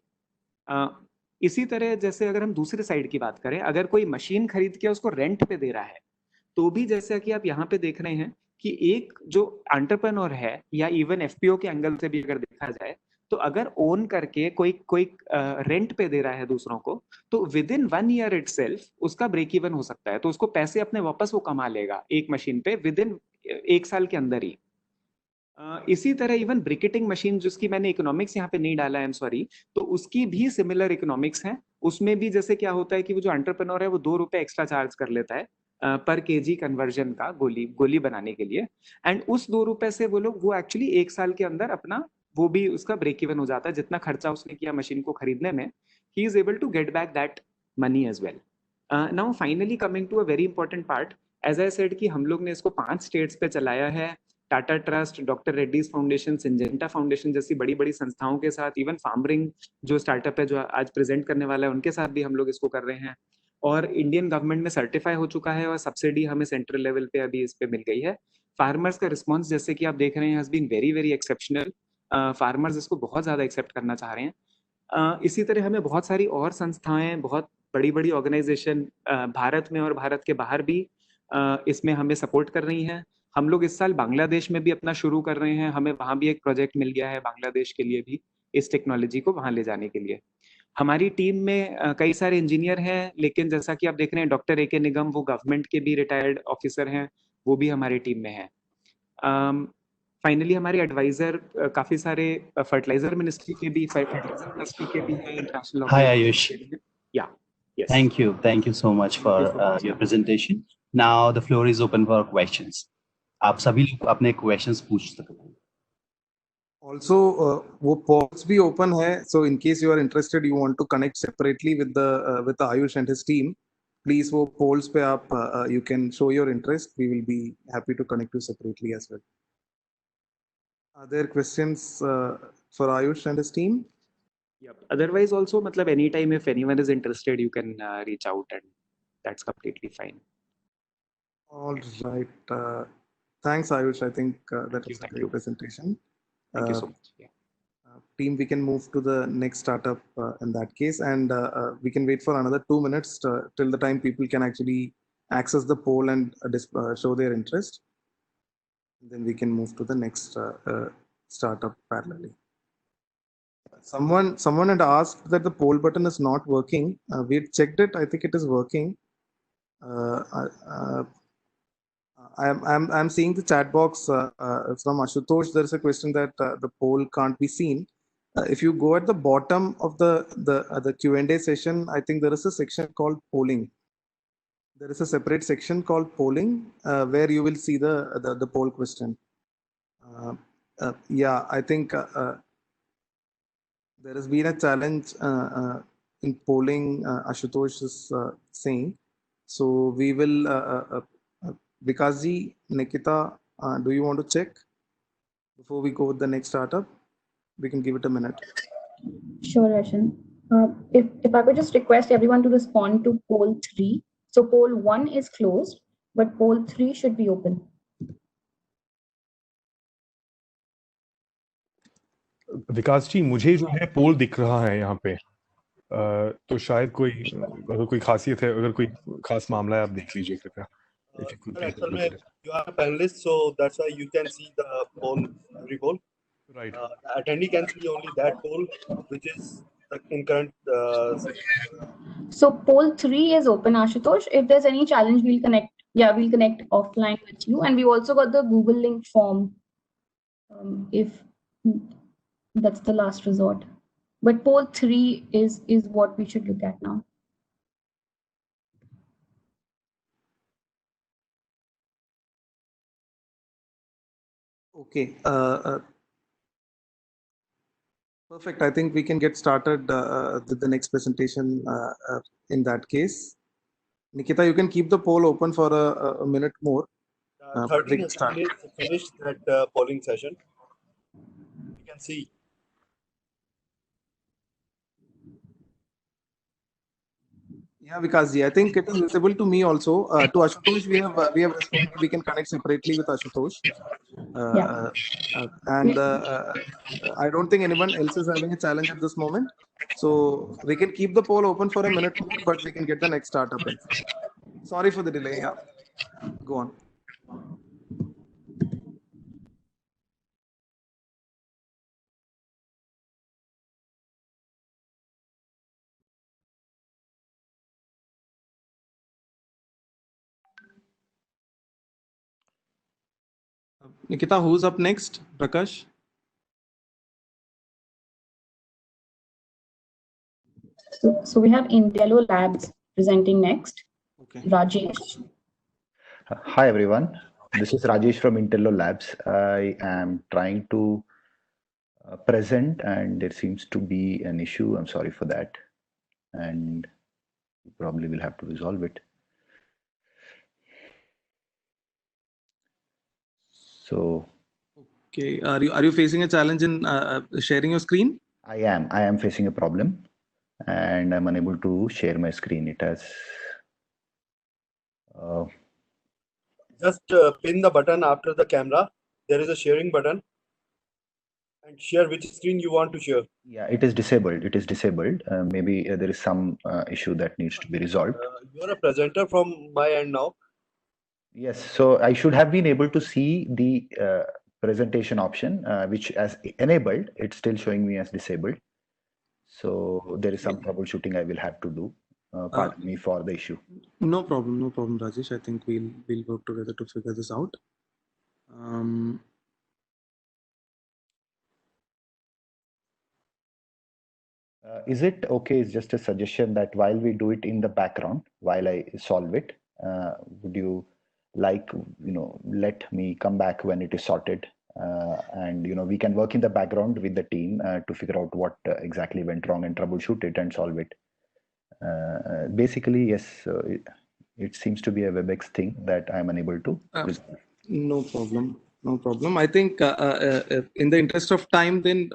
Speaker 9: इसी तरह जैसे अगर हम दूसरे साइड की बात करें, अगर कोई मशीन खरीद के उसको रेंट पे दे रहा है, तो भी जैसा कि आप यहाँ पे देख रहे हैं कि एक जो एंटरप्रेन्योर है या इवन एफपीओ के एंगल से भी अगर देखा जाए, तो अगर ओन करके कोई रेंट पे दे रहा है दूसरों को, तो विद इन 1 ईयर इटसेल्फ उसका ब्रेक इवन हो सकता है. तो उसको पैसे अपने वापस वो कमा लेगा एक मशीन पे विद इन 1 साल के अंदर ही. इसी तरह इवन ब्रिकेटिंग मशीन, जिसकी मैंने इकोनॉमिक्स यहाँ पे नहीं डाला है, आई एम सॉरी, तो उसकी भी सिमिलर इकोनॉमिक्स है. उसमें भी जैसे क्या होता है कि वो जो एंटरप्रेन्योर है वो 2 रुपए एक्स्ट्रा चार्ज कर लेता है पर केजी कन्वर्जन का, गोली बनाने के लिए. एंड उस 2 रुपए से वो एक्चुअली 1 साल के अंदर अपना वो भी उसका ब्रेक इवन हो जाता है. जितना खर्चा उसने किया मशीन को खरीदने में, he is able to get back that money as well. Now finally coming to a very important part, as I said कि हम लोग ने इसको 5 स्टेट्स पे चलाया है. Tata trust, doctor Reddy's foundation, Syngenta foundation जैसी बड़ी बड़ी संस्थाओं के साथ, इवन फार्मरिंग जो स्टार्टअप है जो आज प्रेजेंट करने वाला है, उनके साथ भी हम लोग इसको कर रहे हैं. और इंडियन गवर्नमेंट में सर्टिफाई हो चुका है और सब्सिडी हमें सेंट्रल लेवल पे अभी इस पे मिल गई है. फार्मर्स का रिस्पॉन्स जैसे कि आप देख रहे हैं has been very very exceptional. Farmers इसको बहुत ज्यादा एक्सेप्ट करना चाह रहे हैं. इसी तरह हमें बहुत सारी और संस्थाएं, बहुत बड़ी बड़ी ऑर्गेनाइजेशन भारत में और भारत के बाहर भी इसमें हमें सपोर्ट कर रही हैं. हम लोग इस साल बांग्लादेश में भी अपना शुरू कर रहे हैं. हमें वहां भी एक प्रोजेक्ट मिल गया है बांग्लादेश के लिए भी, इस टेक्नोलॉजी को वहां ले जाने के लिए. हमारी टीम में कई सारे इंजीनियर हैं, लेकिन जैसा कि आप देख रहे हैं डॉक्टर AK निगम, वो गवर्नमेंट के भी रिटायर्ड ऑफिसर हैं, वो भी हमारी टीम में हैं. फाइनली हमारे एडवाइजर काफी सारे फर्टिलाइजर मिनिस्ट्री के भी हैं, international.
Speaker 7: Hi Ayush.
Speaker 9: Yeah. Yes.
Speaker 7: Thank you so much for your presentation. Now the floor is open for questions. आप सभी लोग अपने questions पूछ सकते हैं.
Speaker 1: Also, वो polls भी open है, so in case you are interested, you want to connect separately with the Ayush and his team, please वो polls पे आप you can show your interest. We will be happy to connect you separately as well. Are there questions for Ayush and his team?
Speaker 9: Yep. Otherwise also मतलब anytime if anyone is interested, you can reach out and that's completely fine.
Speaker 1: All right. Thanks, Ayush. I think that was a great presentation.
Speaker 9: Thank you so much. Yeah.
Speaker 1: Team, we can move to the next startup in that case, and we can wait for another 2 minutes till the time people can actually access the poll and show their interest. Then we can move to the next startup parallelly. Someone had asked that the poll button is not working. We had checked it. I think it is working. I'm seeing the chat box from Ashutosh. There is a question that the poll can't be seen. If you go at the bottom of the Q&A session, I think there is a section called polling. There is a separate section called polling where you will see the poll question. Yeah, I think there has been a challenge in polling, Ashutosh is saying. So we will, Vikasji, Nikita, do you want to check before we go with the next startup? We can give it a minute.
Speaker 5: Sure, Harshan. If I could just request everyone to respond to poll 3. So poll 1 is closed, but poll 3 should be open.
Speaker 2: विकास जी, मुझे जो है पोल दिख रहा है यहाँ पे, तो शायद कोई अगर कोई खासियत है, अगर कोई खास मामला है, आप देख लीजिए कृपया. if you could
Speaker 8: Sir,
Speaker 2: take a
Speaker 8: actually,
Speaker 2: look at it.
Speaker 8: you are a panelist, so that's why you can see the poll, every poll.
Speaker 2: Right.
Speaker 8: The attendee can see only that poll, which is in current session.
Speaker 5: So poll 3 is open, Ashutosh. If there's any challenge, we'll connect. Yeah, we'll connect offline with you. And we also got the Google link form. If that's the last resort. But poll 3 is what we should look at now.
Speaker 1: Okay. Perfect. I think we can get started with the next presentation in that case. Nikita, you can keep the poll open for a minute more. We
Speaker 8: 13
Speaker 1: can start.
Speaker 8: attendees finished that polling session. You can see.
Speaker 1: Yeah, Vikasji, I think it is visible to me also. To Ashutosh, we have responded. We can connect separately with Ashutosh. And I don't think anyone else is having a challenge at this moment. So we can keep the poll open for a minute more, but we can get the next startup in. Sorry for the delay. Yeah, go on. Nikita, who's up next? Prakash?
Speaker 5: So we have Intello Labs presenting next.
Speaker 1: Okay.
Speaker 5: Rajesh.
Speaker 10: Hi everyone, this is Rajesh from Intello Labs. I am trying to present and there seems to be an issue. I'm sorry for that, and you probably will have to resolve it. So,
Speaker 1: okay, are you facing a challenge in sharing your screen?
Speaker 10: I am facing a problem, and I'm unable to share my screen. It has.
Speaker 8: Just pin the button after the camera. There is a sharing button, and share which screen you want to share.
Speaker 10: Yeah, it is disabled. It is disabled. Maybe there is some issue that needs to be resolved.
Speaker 8: You're a presenter from my end now.
Speaker 10: Yes, so I should have been able to see the presentation option, which as enabled, it's still showing me as disabled. So there is some troubleshooting I will have to do. Pardon me for the issue.
Speaker 1: No problem, Rajesh. I think we'll work together to figure this out.
Speaker 10: Is it okay? It's just a suggestion that while we do it in the background, while I solve it, would you like, let me come back when it is sorted, and we can work in the background with the team to figure out what exactly went wrong and troubleshoot it and solve it. Basically, yes, it seems to be a WebEx thing that I'm unable to resolve.
Speaker 1: No problem. I think in the interest of time, then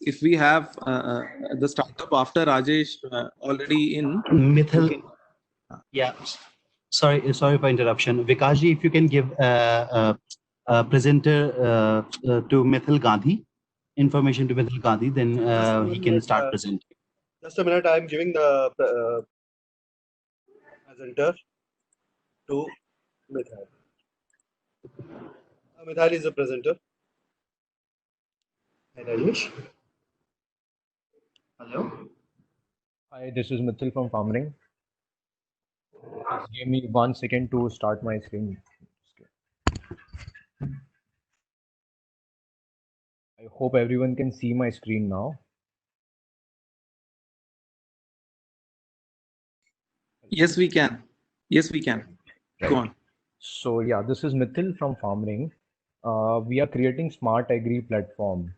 Speaker 1: if we have the startup after Rajesh already in.
Speaker 7: Mithil, yeah, sorry for interruption. Vikashji, if you can give presenter to Mithil Gandhi, information to Mithil Gandhi, then he can start presenting.
Speaker 8: Just a minute, I'm giving the presenter to Mithal. Mithal is the presenter. Hi, Rajesh.
Speaker 11: Hello. Hi, this is Mithil from Farming. Just give me 1 second to start my screen. I hope everyone can see my screen now.
Speaker 1: Yes, we can. Go on.
Speaker 11: So yeah, this is Mithil from Farming. We are creating smart agri platform.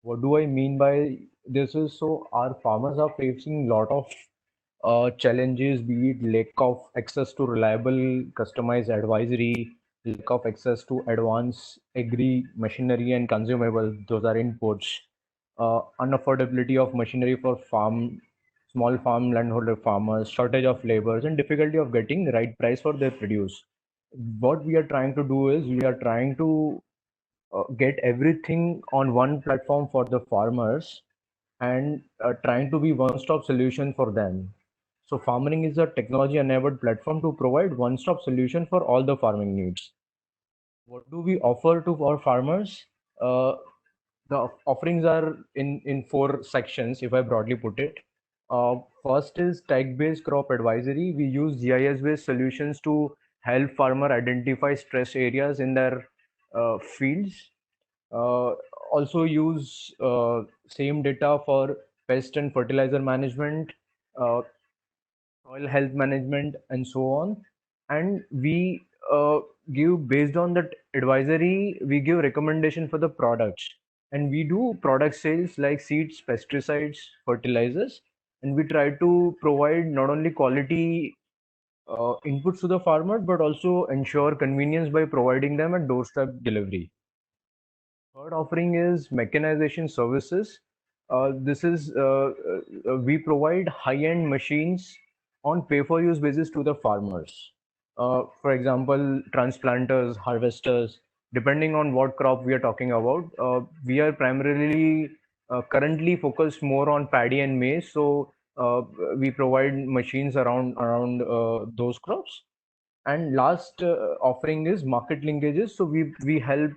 Speaker 11: What do I mean by this is, so our farmers are facing a lot of challenges, be it lack of access to reliable customized advisory, lack of access to advanced agri machinery and consumables, those are inputs, unaffordability of machinery for small farm landholder farmers, shortage of laborers, and difficulty of getting the right price for their produce. What we are trying to do is we are trying to get everything on one platform for the farmers and trying to be one-stop solution for them. So Farming is a technology-enabled platform to provide one-stop solution for all the farming needs. What do we offer to our farmers? The offerings are in four sections, if I broadly put it. First is tech-based crop advisory. We use GIS-based solutions to help farmer identify stress areas in their fields. Also use same data for pest and fertilizer management, soil health management, and so on. And we give, based on that advisory, we give recommendation for the products. And we do product sales like seeds, pesticides, fertilizers. And we try to provide not only quality inputs to the farmer, but also ensure convenience by providing them a doorstep delivery. Third offering is mechanization services. This is we provide high-end machines on pay-for-use basis to the farmers. For example, transplanters, harvesters, depending on what crop we are talking about. We are primarily currently focused more on paddy and maize, so we provide machines around those crops. And last offering is market linkages. So we help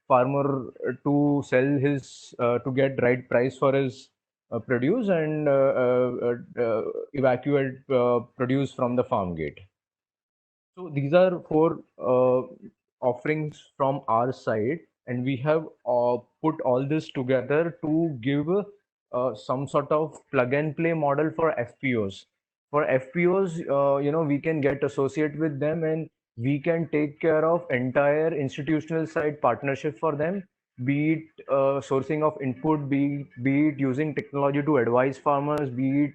Speaker 11: farmer to sell his to get right price for his produce and evacuate produce from the farm gate. So these are four offerings from our side, and we have put all this together to give some sort of plug and play model for FPOs. For FPOs, we can get associated with them, and we can take care of entire institutional side partnership for them, be it sourcing of input, be it using technology to advise farmers, be it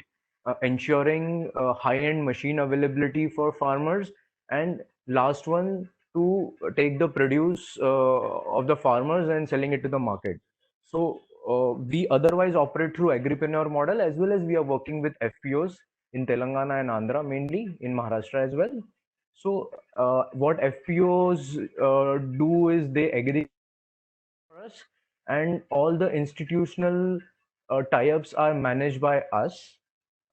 Speaker 11: ensuring high-end machine availability for farmers, and last one, to take the produce of the farmers and selling it to the market. So we otherwise operate through agripreneur model, as well as we are working with FPOs in Telangana and Andhra, mainly in Maharashtra as well. So what FPOs do is they aggregate for us, and all the institutional tie-ups are managed by us.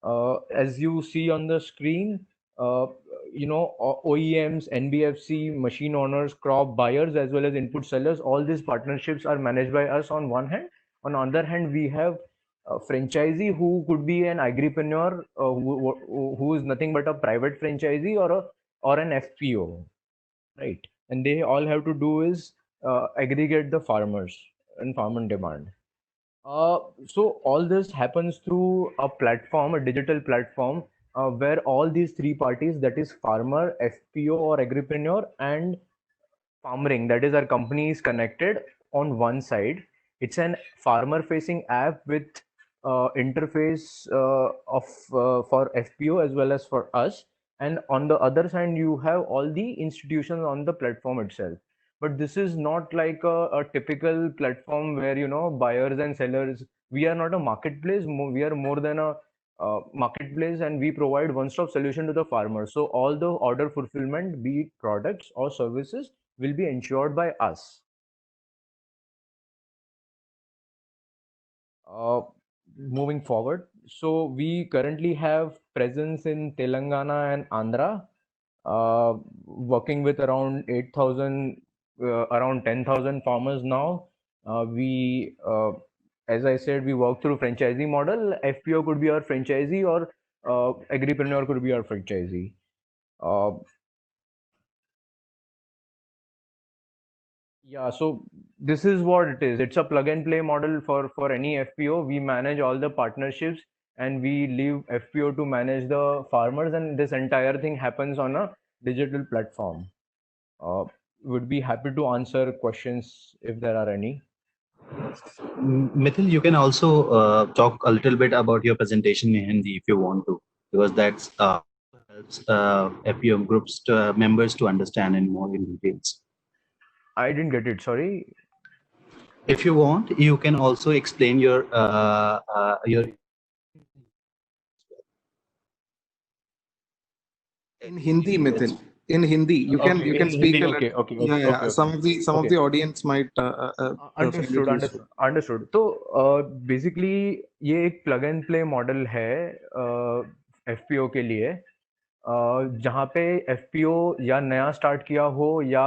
Speaker 11: As you see on the screen, OEMs, NBFC, machine owners, crop buyers, as well as input sellers, all these partnerships are managed by us on one hand. On the other hand, we have a franchisee who could be an agripreneur who is nothing but a private franchisee or an FPO, right? And they all have to do is aggregate the farmers and farm on demand. So all this happens through a platform, a digital platform, where all these three parties, that is farmer, FPO or agripreneur, and Farmring, that is our company, is connected on one side. It's an farmer-facing app with interface for FPO as well as for us. And on the other side, you have all the institutions on the platform itself. But this is not like a typical platform where buyers and sellers. We are not a marketplace. We are more than a marketplace, and we provide one-stop solution to the farmer. So all the order fulfillment, be it products or services, will be ensured by us. Moving forward, so we currently have presence in Telangana and Andhra, working with around 8,000, around 10,000 farmers now. As I said, we work through franchisee model. FPO could be our franchisee, or agripreneur could be our franchisee. Yeah, so this is what it is. It's a plug and play model for any FPO. We manage all the partnerships, and we leave FPO to manage the farmers, and this entire thing happens on a digital platform. Would be happy to answer questions if there are any.
Speaker 7: Mithil, you can also talk a little bit about your presentation in Hindi if you want to, because that's helps FPO groups members to understand in more in details.
Speaker 11: I didn't get it. Sorry.
Speaker 7: If you want, you can also explain your
Speaker 1: in Hindi, Mithil. In Hindi, you can speak.
Speaker 11: Hindi, okay.
Speaker 1: Some of the audience might.
Speaker 11: Understood. So basically, ये एक plug and play model है FPO के लिए, जहाँ पे FPO या नया start किया हो या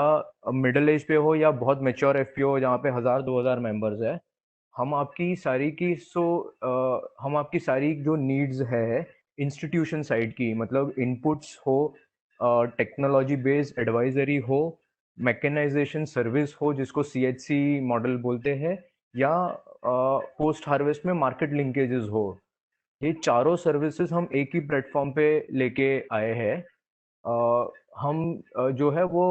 Speaker 11: मिडिल एज पे हो या बहुत मेच्योर FPO जहाँ पे 1000-2000 मेंबर्स है, हम आपकी सारी जो नीड्स है इंस्टीट्यूशन साइड की, मतलब इनपुट्स हो, टेक्नोलॉजी बेस्ड एडवाइजरी हो, मैकेनाइजेशन सर्विस हो जिसको CHC मॉडल बोलते हैं, या पोस्ट हार्वेस्ट में मार्केट लिंकेजेस हो, ये चारों सर्विसेज हम एक ही प्लेटफॉर्म पे लेके आए हैं। हम जो है वो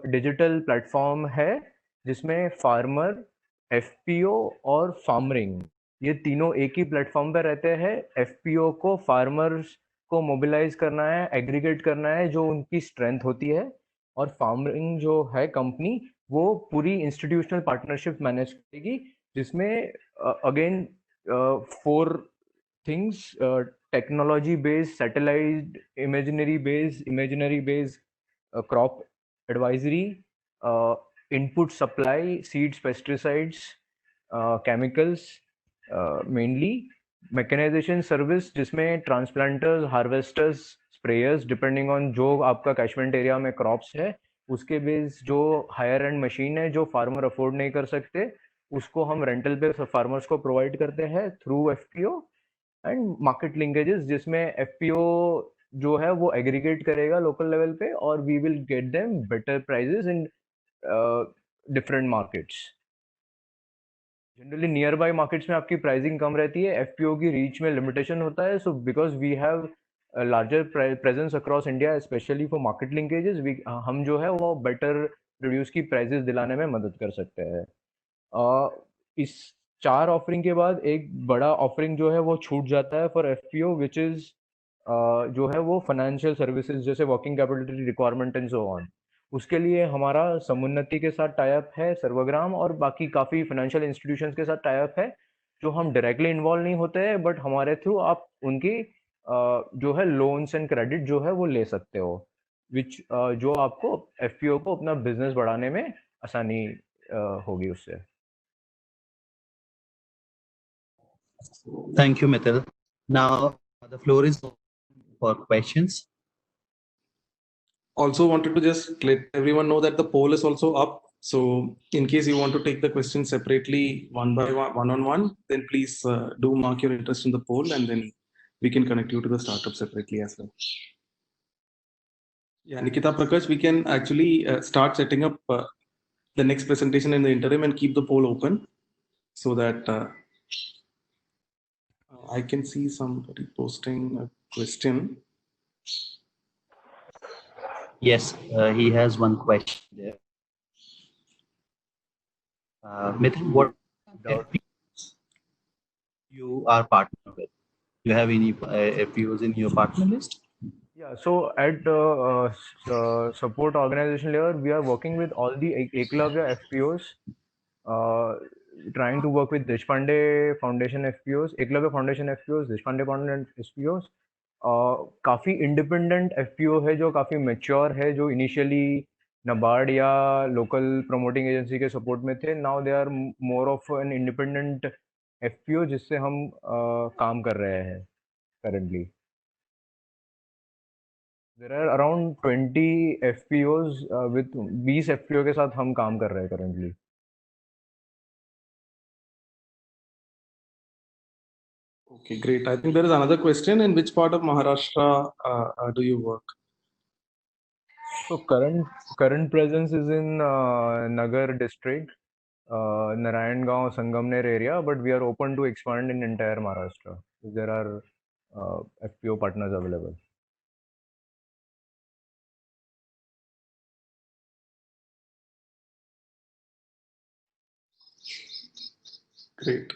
Speaker 11: डिजिटल प्लेटफॉर्म है जिसमें फार्मर, FPO और फार्मरिंग, ये तीनों एक ही प्लेटफॉर्म पे रहते हैं। FPO को फार्मर्स को मोबिलाइज करना है, एग्रीगेट करना है जो उनकी स्ट्रेंथ होती है, और फार्मरिंग जो है कंपनी वो पूरी इंस्टीट्यूशनल पार्टनरशिप मैनेज करेगी, जिसमें again 4 things: technology based, satellite imaginary based crop advisory, input supply, seeds, pesticides, chemicals, mainly mechanization service जिसमें ट्रांसप्लांटर्स, हार्वेस्टर्स, स्प्रेयर्स, डिपेंडिंग ऑन जो आपका कैचमेंट एरिया में क्रॉप्स है उसके बेस जो हायर एंड मशीन है जो फार्मर अफोर्ड नहीं कर सकते, उसको हम रेंटल पे फार्मर्स को प्रोवाइड करते हैं through FPO। And market linkages जिसमें FPO जो है वो एग्रीगेट करेगा लोकल लेवल पे, और we will get them better prices in different markets. Generally nearby markets में आपकी प्राइसिंग कम रहती है, FPO की रीच में लिमिटेशन होता है। So because we have larger presence across India, specially for market linkages, हम जो है वो बेटर प्रोड्यूस की प्राइजेस दिलाने में मदद कर सकते हैं। इस 4 ऑफरिंग के बाद एक बड़ा ऑफरिंग जो है वो छूट जाता है फॉर FPO, विच इज जो है वो फाइनेंशियल सर्विसेज जैसे working capital requirement and so on. उसके लिए हमारा समुन्नति के साथ टाइप है, सर्वग्राम और बाकी काफ़ी फाइनेंशियल इंस्टीट्यूशंस के साथ टाइप है, जो हम डायरेक्टली इन्वॉल्व नहीं होते हैं, बट हमारे थ्रू आप उनकी जो है लोन्स एंड क्रेडिट जो है वो ले सकते हो, विच जो आपको FPO को अपना बिजनेस बढ़ाने में आसानी होगी उससे।
Speaker 7: Thank you, Mithil. Now the floor is open for questions.
Speaker 1: Also wanted to just let everyone know that the poll is also up. So in case you want to take the questions separately, one by one, then please do mark your interest in the poll, and then we can connect you to the startup separately as well. Yeah, Nikita, Prakash, we can actually start setting up the next presentation in the interim and keep the poll open so that I can see somebody posting a question.
Speaker 7: Yes, he has one question there. Mithil, what FPOs you are partner with? Do you have any FPOs in your partner list?
Speaker 11: Yeah, so at support organization level, we are working with all the Eklavya FPOs, trying to work with Deshpande Foundation FPOs, Eklavya Foundation FPOs, Deshpande Foundation FPOs. काफ़ी independent FPO है जो काफ़ी mature है, जो initially NABARD या local promoting agency के support में थे। Now they are more of an independent FPO जिससे हम काम कर रहे हैं currently. There are around 20 FPOs with 20 FPO के साथ हम काम कर रहे हैं currently.
Speaker 1: Okay, great. I think there is another question. In which part of Maharashtra do you work?
Speaker 11: So current presence is in Nagar district, Narayangaon, Sangamner area, but we are open to expand in entire Maharashtra. There are FPO partners available.
Speaker 1: Great.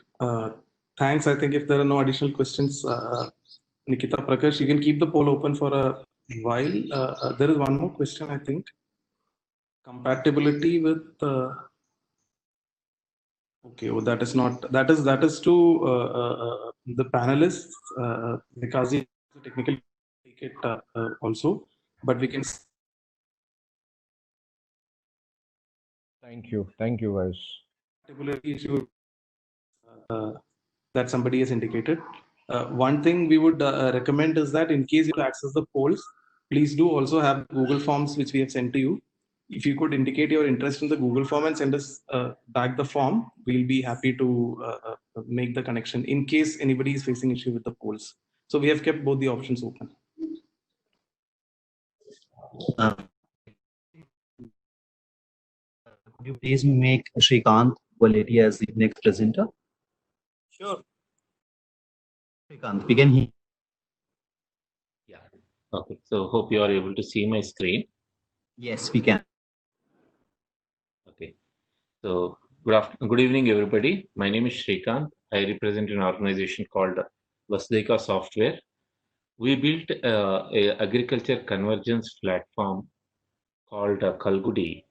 Speaker 1: Thanks. I think if there are no additional questions, Nikita, Prakash, you can keep the poll open for a while. There is one more question, I think. Compatibility with okay, well, that is not, that is to the panelists. Vikazi technically take it also, but we can.
Speaker 11: Thank you guys.
Speaker 1: Compatibility issue that somebody has indicated. One thing we would recommend is that in case you access the polls, please do also have Google Forms which we have sent to you. If you could indicate your interest in the Google form and send us back the form, we'll be happy to make the connection in case anybody is facing issue with the polls. So we have kept both the options open.
Speaker 7: Could you please make Shrikant Waleti as the next presenter?
Speaker 8: Sure.
Speaker 7: Shrikant, we can hear.
Speaker 12: Yeah. Okay. So hope you are able to see my screen.
Speaker 7: Yes, we can.
Speaker 12: Okay. So good evening, everybody. My name is Shrikant. I represent an organization called Vasudhika Software. We built a agriculture convergence platform called Kalgudi,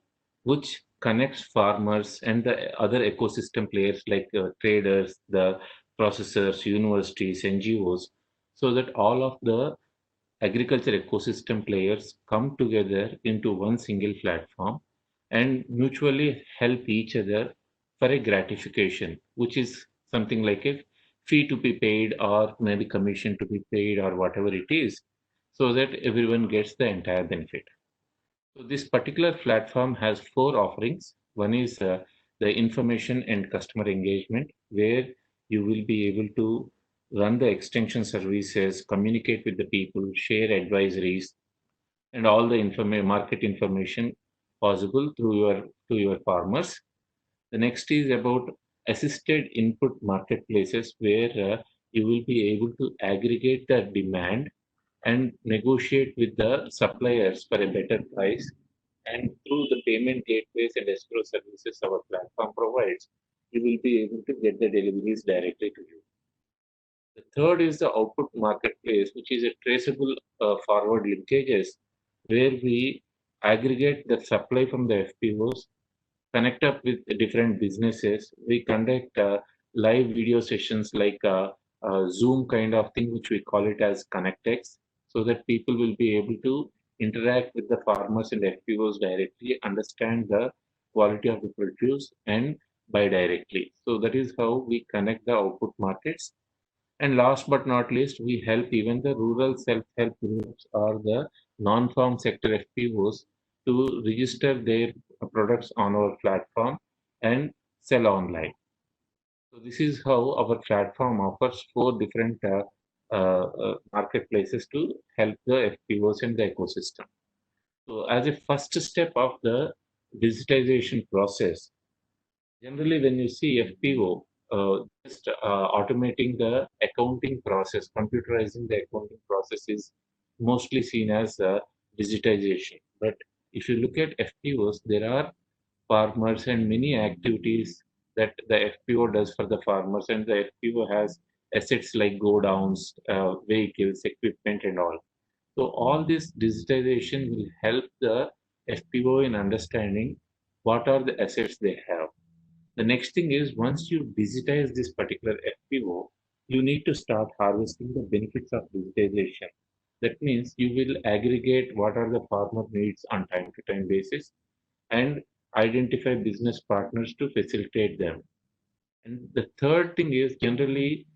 Speaker 12: which connects farmers and the other ecosystem players like traders, the processors, universities, NGOs, so that all of the agriculture ecosystem players come together into one single platform and mutually help each other for a gratification, which is something like a fee to be paid or maybe commission to be paid or whatever it is, so that everyone gets the entire benefit. So this particular platform has 4 offerings. One is the information and customer engagement, where you will be able to run the extension services, communicate with the people, share advisories, and all the market information possible to your farmers. The next is about assisted input marketplaces, where you will be able to aggregate the demand and negotiate with the suppliers for a better price. And through the payment gateways and escrow services our platform provides, you will be able to get the deliveries directly to you. The third is the output marketplace, which is a traceable forward linkages, where we aggregate the supply from the FPOs, connect up with different businesses. We conduct live video sessions like Zoom kind of thing, which we call it as ConnectX, so that people will be able to interact with the farmers and FPOs directly, understand the quality of the produce, and buy directly. So that is how we connect the output markets. And last but not least, we help even the rural self-help groups or the non-farm sector FPOs to register their products on our platform and sell online. So this is how our platform offers 4 different marketplaces to help the FPOs and the ecosystem. So as a first step of the digitization process, generally when you see FPO, just automating the accounting process, computerizing the accounting process is mostly seen as digitization. But if you look at FPOs, there are farmers and many activities that the FPO does for the farmers, and the FPO has assets like go downs, vehicles, equipment, and all. So all this digitization will help the FPO in understanding what are the assets they have. The next thing is, once you digitize this particular FPO, you need to start harvesting the benefits of digitization. That means you will aggregate what are the farmer needs on time to time basis and identify business partners to facilitate them. And the third thing is, generally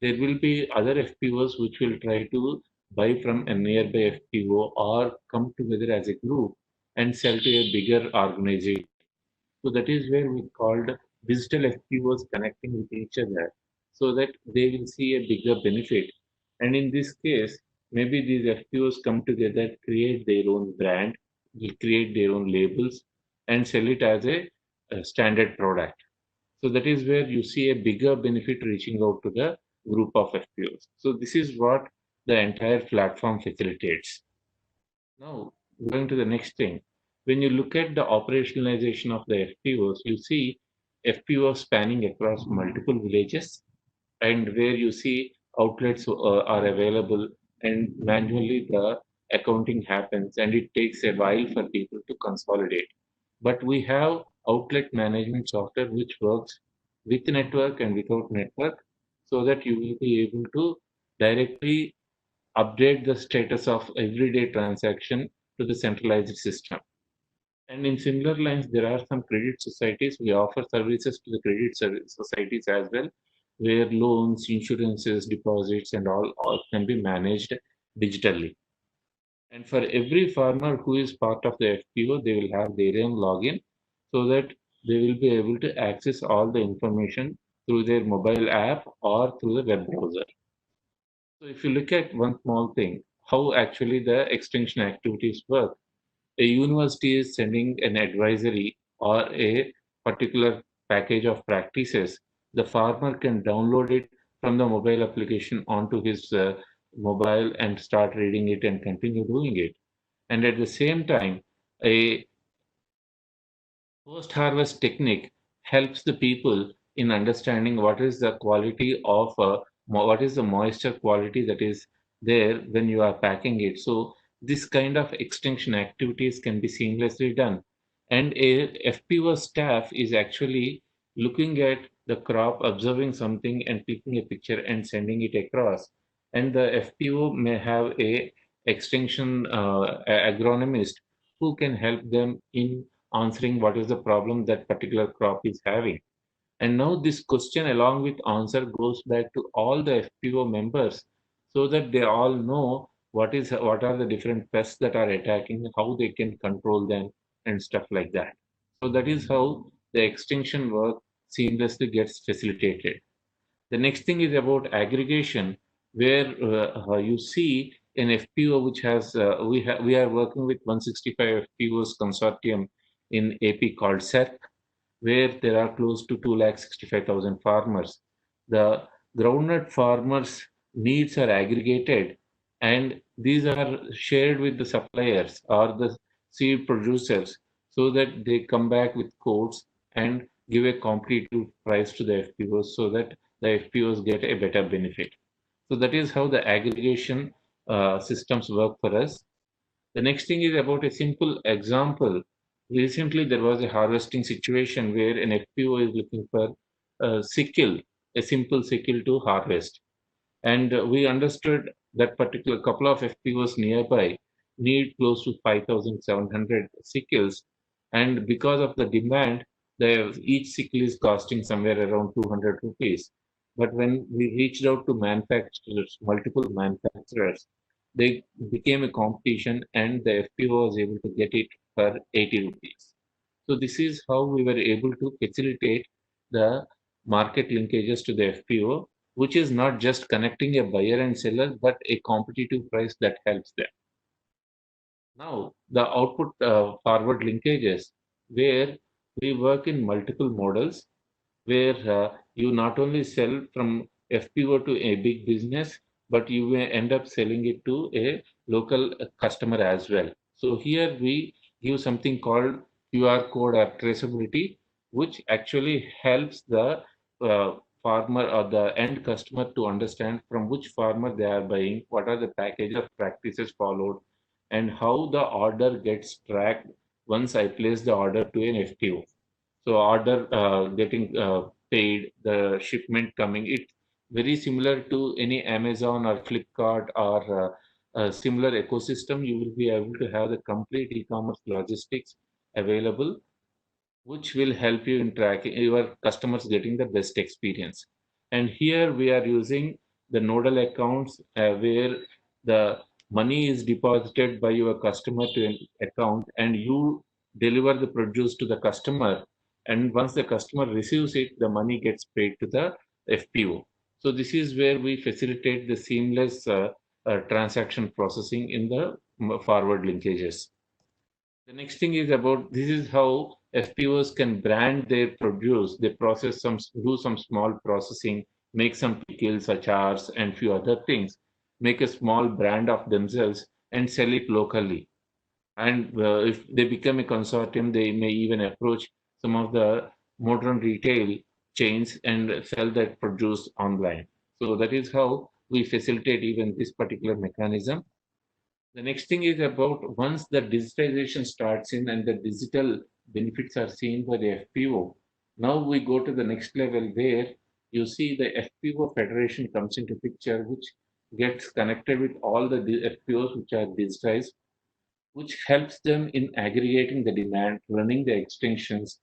Speaker 12: there will be other FPOs which will try to buy from a nearby FPO or come together as a group and sell to a bigger organization. So that is where we called digital FPOs connecting with each other, so that they will see a bigger benefit. And in this case, maybe these FPOs come together, create their own brand, will create their own labels, and sell it as a standard product. So that is where you see a bigger benefit reaching out to the group of FPOs. So this is what the entire platform facilitates. Now, going to the next thing, when you look at the operationalization of the FPOs, you see FPOs spanning across multiple villages, and where you see outlets are available, and manually the accounting happens, and it takes a while for people to consolidate. But we have outlet management software which works with network and without network, so that you will be able to directly update the status of everyday transaction to the centralized system. And in similar lines, there are some credit societies. We offer services to the credit societies as well, where loans, insurances, deposits, and all can be managed digitally. And for every farmer who is part of the FPO, they will have their own login so that they will be able to access all the information through their mobile app or through the web browser. So if you look at one small thing, how actually the extension activities work, a university is sending an advisory or a particular package of practices. The farmer can download it from the mobile application onto his mobile and start reading it and continue doing it. And at the same time, a post-harvest technique helps the people in understanding what is the quality of what is the moisture quality that is there when you are packing it. So this kind of extension activities can be seamlessly done. And a FPO staff is actually looking at the crop, observing something and clicking a picture and sending it across. And the FPO may have a extension agronomist who can help them in answering what is the problem that particular crop is having. And now this question along with answer goes back to all the FPO members so that they all know what are the different pests that are attacking, how they can control them and stuff like that. So that is how the extension work seamlessly gets facilitated. The next thing is about aggregation, where you see an FPO which has we are working with 165 FPOs consortium in AP called CERC, where there are close to 265,000 farmers. The groundnut farmers' needs are aggregated, and these are shared with the suppliers or the seed producers so that they come back with quotes and give a competitive price to the FPOs so that the FPOs get a better benefit. So that is how the aggregation systems work for us. The next thing is about a simple example. Recently, there was a harvesting situation where an FPO is looking for a sickle, a simple sickle to harvest. And we understood that particular couple of FPOs nearby need close to 5,700 sickles. And because of the demand, each sickle is costing somewhere around 200 rupees. But when we reached out to manufacturers, multiple manufacturers, they became a competition and the FPO was able to get it for 80 rupees. So this is how we were able to facilitate the market linkages to the FPO, which is not just connecting a buyer and seller, but a competitive price that helps them. Now, the output forward linkages, where we work in multiple models, where you not only sell from FPO to a big business, but you may end up selling it to a local customer as well. So here we give something called QR code or traceability, which actually helps the farmer or the end customer to understand from which farmer they are buying, what are the package of practices followed, and how the order gets tracked once I place the order to an FPO. So order getting paid, the shipment coming, it's very similar to any Amazon or Flipkart or a similar ecosystem. You will be able to have the complete e-commerce logistics available, which will help you in tracking your customers getting the best experience. And here we are using the nodal accounts where the money is deposited by your customer to an account and you deliver the produce to the customer. And once the customer receives it, the money gets paid to the FPO. So this is where we facilitate the seamless transaction processing in the forward linkages. The next thing is about this is how FPOs can brand their produce. They do some small processing, make some pickles, achars, and few other things, make a small brand of themselves and sell it locally. And if they become a consortium, they may even approach some of the modern retail chains and sell that produce online. So that is how we facilitate even this particular mechanism. The next thing is about once the digitization starts in and the digital benefits are seen by the FPO, now we go to the next level where you see the FPO Federation comes into picture, which gets connected with all the FPOs which are digitized, which helps them in aggregating the demand, running the extensions,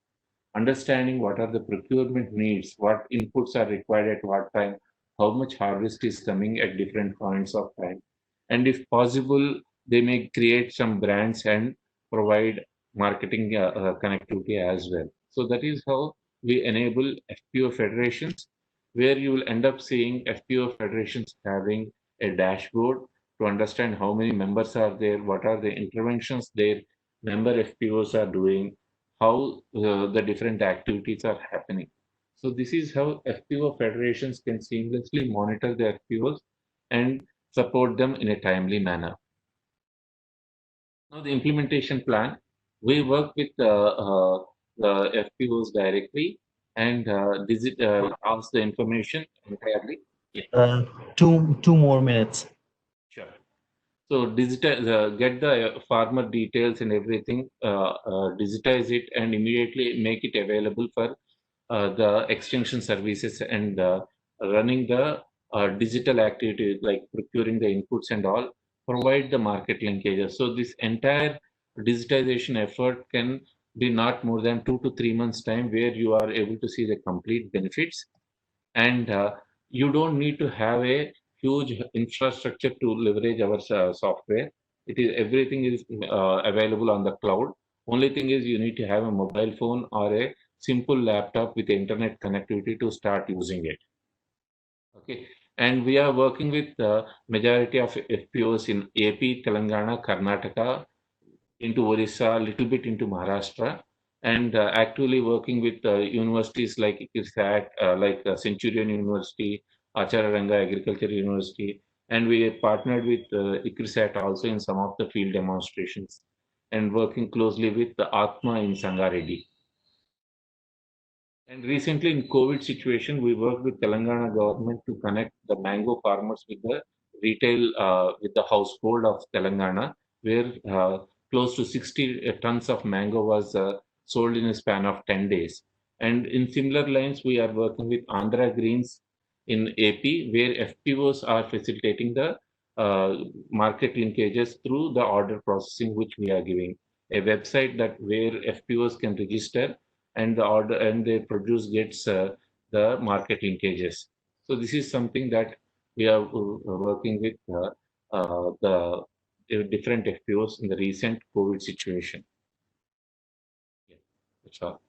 Speaker 12: understanding what are the procurement needs, what inputs are required at what time, how much harvest is coming at different points of time. And if possible, they may create some brands and provide marketing connectivity as well. So that is how we enable FPO federations, where you will end up seeing FPO federations having a dashboard to understand how many members are there, what are the interventions their member FPOs are doing, how the different activities are happening. So this is how FPO federations can seamlessly monitor the FPOs and support them in a timely manner. Now the implementation plan, we work with the FPOs directly and ask the information entirely. Yeah.
Speaker 7: Two more minutes.
Speaker 12: Sure. So get the farmer details and everything, digitize it and immediately make it available for the extension services and running the digital activities like procuring the inputs and all, provide the market linkages. So this entire digitization effort can be not more than 2 to 3 months time, where you are able to see the complete benefits, and you don't need to have a huge infrastructure to leverage our software. It is everything is available on the cloud. Only thing is you need to have a mobile phone or a simple laptop with internet connectivity to start using it. Okay, and we are working with the majority of FPOs in AP, Telangana, Karnataka, into Orissa, a little bit into Maharashtra, and actually working with universities like ICRSAT, like Centurion University, Acharya Ranga Agriculture University, and we partnered with ICRSAT also in some of the field demonstrations, and working closely with the Atma in Sangareddy. And recently in COVID situation, we worked with Telangana government to connect the mango farmers with the retail, with the household of Telangana, where close to 60 tons of mango was sold in a span of 10 days. And in similar lines, we are working with Andhra Greens in AP, where FPOs are facilitating the market linkages through the order processing, which we are giving. A website that where FPOs can register and the order and the produce gets the market linkages. So this is something that we are working with the different FPOs in the recent COVID situation. Yeah, that's all.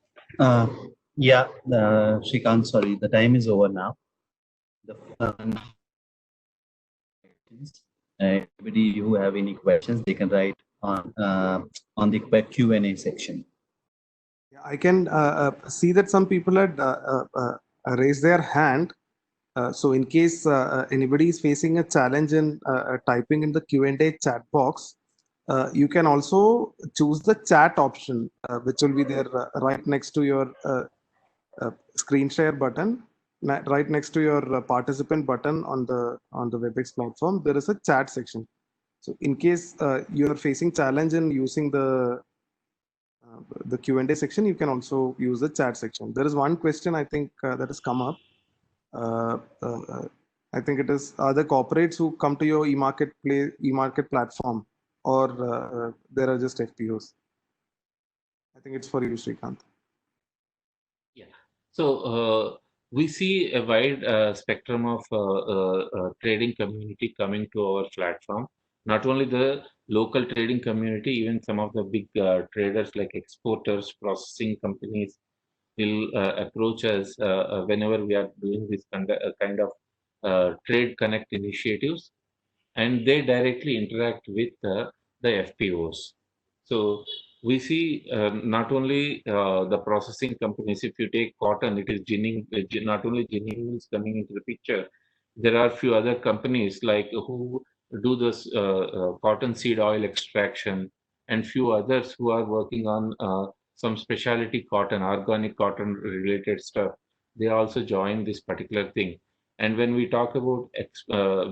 Speaker 7: Shrikant, sorry, the time is over now. Anybody who have any questions, they can write on the Q&A section.
Speaker 1: Yeah, I can see that some people had raised their hand. So in case anybody is facing a challenge in typing in the Q&A chat box, you can also choose the chat option, which will be there right next to your screen share button, right next to your participant button on the WebEx platform. There is a chat section. So in case you are facing challenge in using the Q&A section, you can also use the chat section. There is one question I think that has come up. I think it is, are the corporates who come to your e-market platform, or there are just FPOs? I think it's for you, Shrikant.
Speaker 12: Yeah. So we see a wide spectrum of trading community coming to our platform. Not only the local trading community, even some of the big traders like exporters, processing companies will approach us whenever we are doing this kind of trade connect initiatives, and they directly interact with the FPOs. So we see not only the processing companies. If you take cotton, it is not only Jinning is coming into the picture. There are few other companies like who do this cotton seed oil extraction, and few others who are working on some specialty cotton, organic cotton related stuff. They also join this particular thing. And when we talk about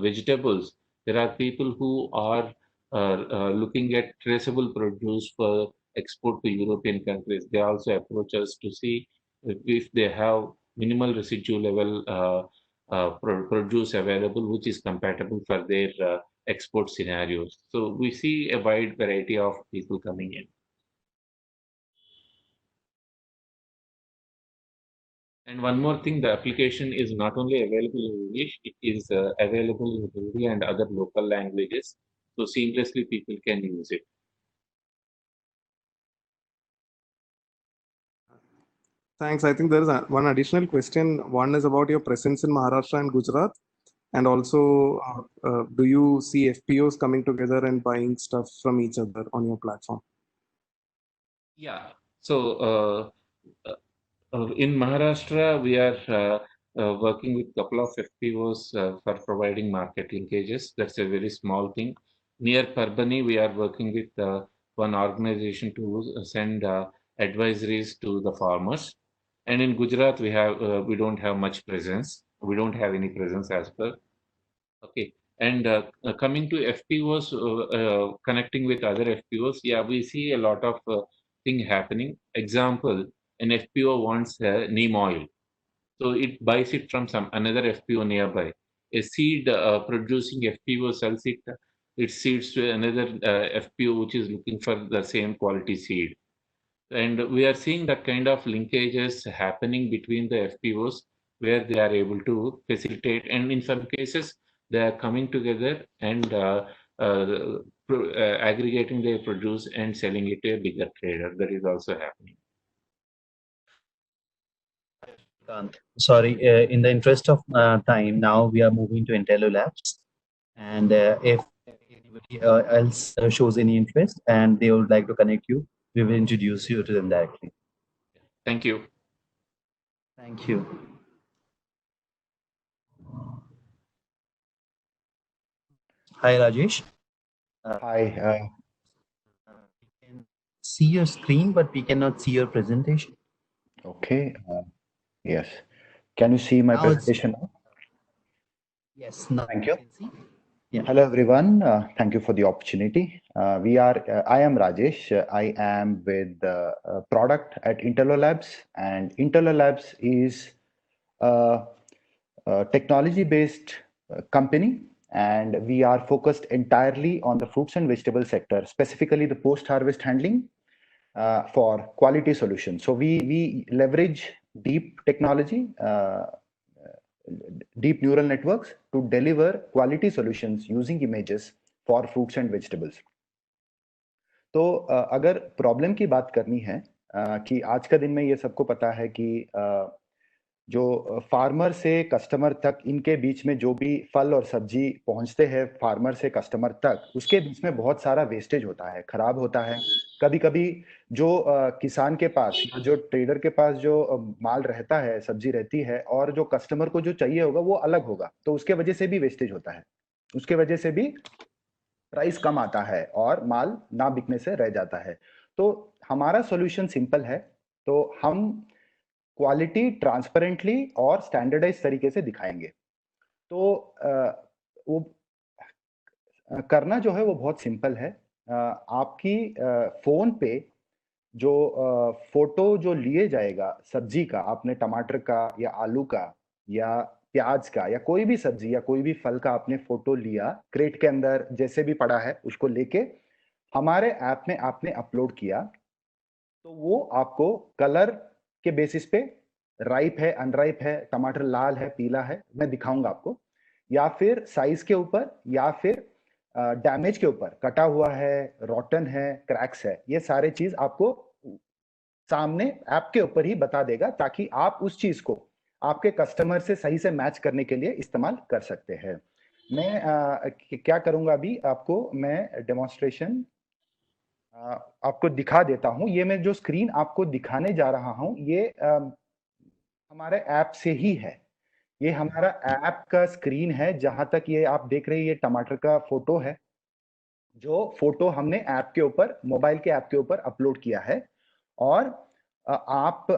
Speaker 12: vegetables, there are people who are looking at traceable produce for export to European countries. They also approach us to see if they have minimal residue level produce available, which is compatible for their export scenarios. So we see a wide variety of people coming in. And one more thing, the application is not only available in English, it is available in Hindi and other local languages. So seamlessly people can use it.
Speaker 1: Thanks. I think there is one additional question. One is about your presence in Maharashtra and Gujarat. And also, do you see FPOs coming together and buying stuff from each other on your platform?
Speaker 12: Yeah. So in Maharashtra, we are working with a couple of FPOs for providing market linkages. That's a very small thing. Near Parbhani, we are working with one organization to send advisories to the farmers. And in Gujarat, we don't have much presence. We don't have any presence as per. Okay. And coming to FPOs, connecting with other FPOs, yeah, we see a lot of thing happening. Example, an FPO wants neem oil, so it buys it from some another FPO nearby. A seed producing FPO sells its seeds to another FPO which is looking for the same quality seed. And we are seeing that kind of linkages happening between the FPOs where they are able to facilitate, and in some cases they are coming together and aggregating their produce and selling it to a bigger trader. That is also happening.
Speaker 7: Sorry, in the interest of time, now we are moving to IntelloLabs. And if anybody else shows any interest and they would like to connect you, we will introduce you to them directly.
Speaker 12: Thank you.
Speaker 7: Thank you. Hi, Rajesh.
Speaker 10: Hi.
Speaker 7: We can see your screen, but we cannot see your presentation.
Speaker 10: Okay. Yes. Can you see my
Speaker 7: Now it's-
Speaker 10: presentation now?
Speaker 7: Yes. Now
Speaker 10: Thank you.
Speaker 7: can see. Yeah.
Speaker 10: Hello, everyone. Thank you for the opportunity. I am Rajesh. I am with the product at IntelloLabs, and IntelloLabs is a technology-based company, and we are focused entirely on the fruits and vegetable sector, specifically the post-harvest handling for quality solutions. So we leverage deep technology, deep neural networks to deliver quality solutions using images for fruits and vegetables. तो अगर problem की बात करनी है कि आज का दिन में ये सबको पता है कि जो फार्मर से कस्टमर तक इनके बीच में जो भी फल और सब्जी पहुंचते हैं फार्मर से कस्टमर तक, उसके बीच में बहुत सारा वेस्टेज होता है, खराब होता है. कभी कभी जो किसान के पास, जो ट्रेडर के पास जो माल रहता है, सब्जी रहती है, और जो कस्टमर को जो चाहिए होगा वो अलग होगा, तो उसके वजह से भी वेस्टेज होता है. उसके वजह से भी प्राइस कम आता है और माल ना बिकने से रह जाता है. तो हमारा सॉल्यूशन सिंपल है. तो हम क्वालिटी ट्रांसपेरेंटली और स्टैंडर्डाइज तरीके से दिखाएंगे. तो वो करना जो है वो बहुत सिंपल है. आपकी फोन पे जो फोटो जो लिए जाएगा सब्जी का, आपने टमाटर का या आलू का या प्याज का या कोई भी सब्जी या कोई भी फल का आपने फोटो लिया, क्रेट के अंदर जैसे भी पड़ा है उसको लेके हमारे ऐप में आपने अपलोड किया, तो वो आपको कलर के बेसिस पे राइप है, अनराइप है, टमाटर लाल है, पीला है, मैं दिखाऊंगा आपको, या फिर साइज के ऊपर या फिर डैमेज के ऊपर, कटा हुआ है, रॉटन है, क्रैक्स है, ये सारे चीज आपको सामने ऐप के ऊपर ही बता देगा, ताकि आप उस चीज को आपके कस्टमर से सही से मैच करने के लिए इस्तेमाल कर सकते हैं. मैं क्या करूंगा अभी, आपको मैं डेमोन्स्ट्रेशन आपको दिखा देता हूं. ये मैं जो स्क्रीन आपको दिखाने जा रहा हूं ये हमारे ऐप से ही है. ये हमारा ऐप का स्क्रीन है. जहां तक ये आप देख रहे हैं, ये टमाटर का फोटो है, जो फोटो हमने ऐप के ऊपर, मोबाइल के ऐप के ऊपर अपलोड किया है. और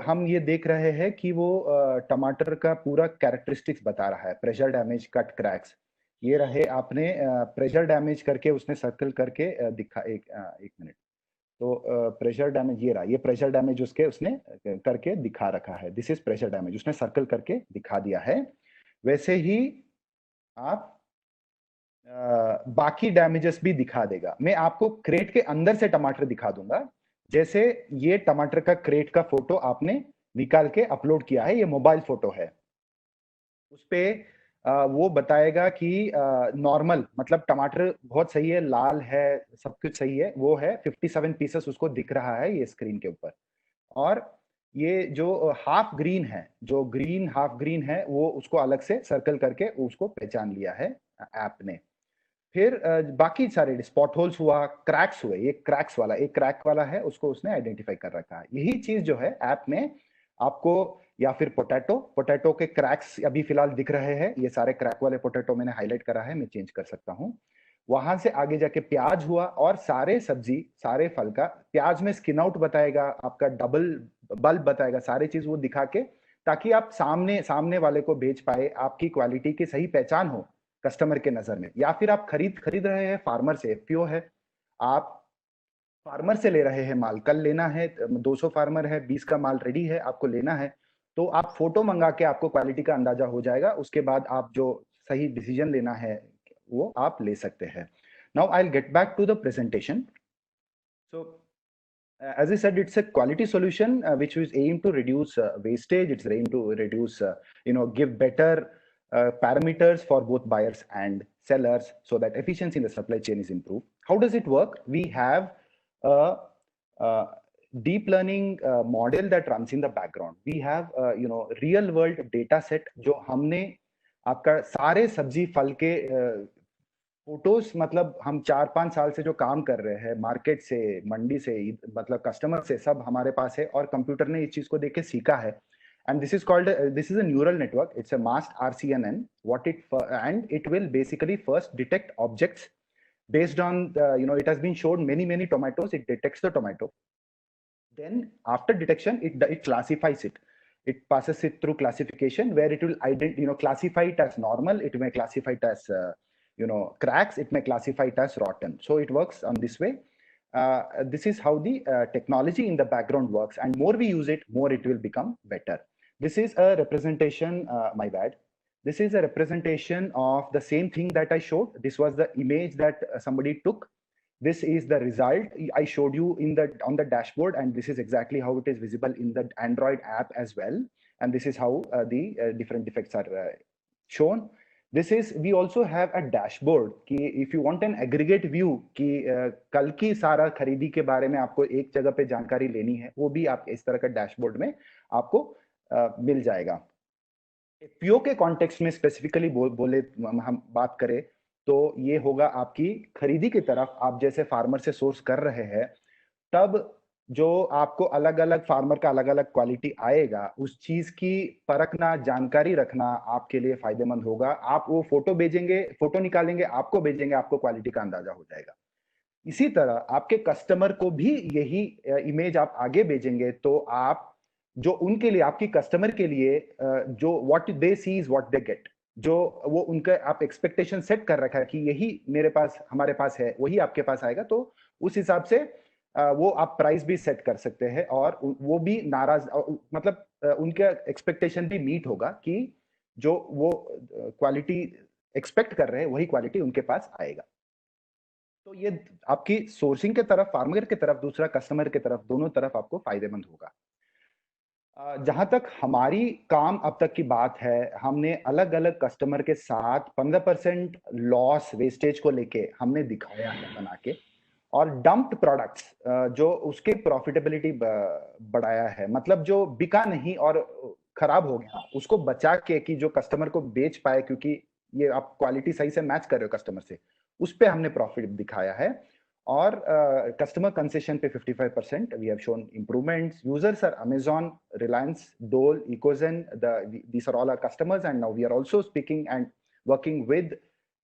Speaker 10: हम ये देख रहे हैं कि वो टमाटर का पूरा कैरेक्टरिस्टिक्स बता रहा है. प्रेशर डैमेज, कट, क्रैक्स, ये रहे. आपने प्रेशर डैमेज करके उसने सर्कल करके दिखा. एक मिनट. तो प्रेशर डैमेज ये रहा, ये प्रेशर डैमेज उसने करके दिखा रखा है. दिस इज प्रेशर डैमेज, उसने सर्कल करके दिखा दिया है. वैसे ही आप बाकी डैमेजेस भी दिखा देगा. मैं आपको क्रेट के अंदर से टमाटर दिखा दूंगा. जैसे ये टमाटर का क्रेट का फोटो आपने निकाल के अपलोड किया है, ये मोबाइल फोटो है। उस पे वो बताएगा कि नॉर्मल मतलब टमाटर बहुत सही है, लाल है, सब कुछ सही है, वो है 57 पीसेस उसको दिख रहा है ये स्क्रीन के ऊपर। और ये जो हाफ ग्रीन है, जो ग्रीन हाफ ग्रीन है, वो उसको अलग से सर्कल करके उसको पहचान लिया है ऐप ने। फिर बाकी सारे स्पॉट होल्स हुआ, क्रैक्स हुए, ये क्रैक्स वाला, एक क्रैक वाला है, उसको उसने आइडेंटिफाई कर रखा है। यही चीज जो है ऐप में आपको, या फिर पोटैटो के क्रैक्स अभी फिलहाल दिख रहे हैं, ये सारे क्रैक वाले पोटैटो मैंने हाईलाइट करा है, मैं चेंज कर सकता हूँ। वहां से आगे जाके प्याज हुआ, और सारे सब्जी सारे फल का, प्याज में स्किन आउट बताएगा, आपका डबल बल्ब बताएगा, सारे चीज वो दिखा के, ताकि आप सामने वाले को बेच पाए, आपकी क्वालिटी की सही पहचान हो कस्टमर के नजर में। या फिर आप खरीद रहे हैं फार्मर से, एफपीओ है, आप फार्मर से ले रहे हैं माल, कल लेना है, 200 फार्मर है, 20 का माल रेडी है, आपको लेना है, तो आप फोटो मंगा के आपको क्वालिटी का अंदाजा हो जाएगा। उसके बाद आप जो सही डिसीजन लेना है वो आप ले सकते हैं। Now I will get back to the presentation. So as I said, it's a quality solution which is aimed to reduce wastage. It's aimed to reduce, give better parameters for both buyers and sellers, so that efficiency in the supply chain is improved. How does it work? We have a deep learning model that runs in the background. We have real world data set जो हमने आपका सारे सब्जी फल के photos, मतलब हम 4-5 साल से जो काम कर रहे हैं, मार्केट से, मंडी से, मतलब कस्टमर से, सब हमारे पास है, और कंप्यूटर ने इस चीज को देख के सीखा है। And this is a neural network. It's a masked RCNN. And it will basically first detect objects based on it has been shown many tomatoes. It detects the tomato. Then after detection, it classifies it. It passes it through classification, where it will classify it as normal. It may classify it as cracks. It may classify it as rotten. So it works on this way. This is how the technology in the background works, and more we use it, more it will become better. This is a representation, this is a representation of the same thing that I showed. This was the image that somebody took. This is the result I showed you on the dashboard, and this is exactly how it is visible in the Android app as well. And this is how the different defects are shown. We also have a dashboard कि if you want an aggregate view कि कल की सारा खरीदी के बारे में आपको एक जगह पे जानकारी लेनी है, वो भी आप इस तरह का डैशबोर्ड में आपको मिल जाएगा। एफपीओ के कॉन्टेक्स्ट में स्पेसिफिकली बोले हम बात करें तो ये होगा आपकी खरीदी की तरफ, आप जैसे फार्मर से सोर्स कर रहे हैं, तब जो आपको अलग अलग फार्मर का अलग अलग क्वालिटी आएगा, उस चीज की परखना, जानकारी रखना आपके लिए फायदेमंद होगा। आप वो फोटो भेजेंगे, फोटो निकालेंगे, आपको भेजेंगे, आपको क्वालिटी का अंदाजा हो जाएगा। इसी तरह आपके कस्टमर को भी यही इमेज आप आगे भेजेंगे, तो आप जो उनके लिए, आपकी कस्टमर के लिए जो what they see is what they get, जो वो उनका आप एक्सपेक्टेशन सेट कर रखा है कि यही मेरे पास, हमारे पास है, वही आपके पास आएगा, तो उस हिसाब से वो आप प्राइस भी सेट कर सकते हैं, और वो भी नाराज, मतलब उनका एक्सपेक्टेशन भी मीट होगा कि जो वो क्वालिटी एक्सपेक्ट कर रहे हैं वही क्वालिटी उनके पास आएगा। तो ये आपकी सोर्सिंग के तरफ, फार्मर के तरफ, दूसरा कस्टमर के तरफ, दोनों तरफ आपको फायदेमंद होगा। जहां तक हमारी काम अब तक की बात है, हमने अलग अलग कस्टमर के साथ 15% लॉस वेस्टेज को लेके हमने दिखाया है बना के, और डंप्ड प्रोडक्ट्स जो उसके प्रॉफिटेबिलिटी बढ़ाया है, मतलब जो बिका नहीं और खराब हो गया उसको बचा के कि जो कस्टमर को बेच पाए, क्योंकि ये आप क्वालिटी सही से मैच कर रहे हो कस्टमर से, उस पे हमने प्रॉफिट दिखाया है। और कस्टमर कंसेशन पे 55% we have shown improvements. Users are Amazon, Reliance, Dole, Ecozen, these are all our customers, and now we are also speaking and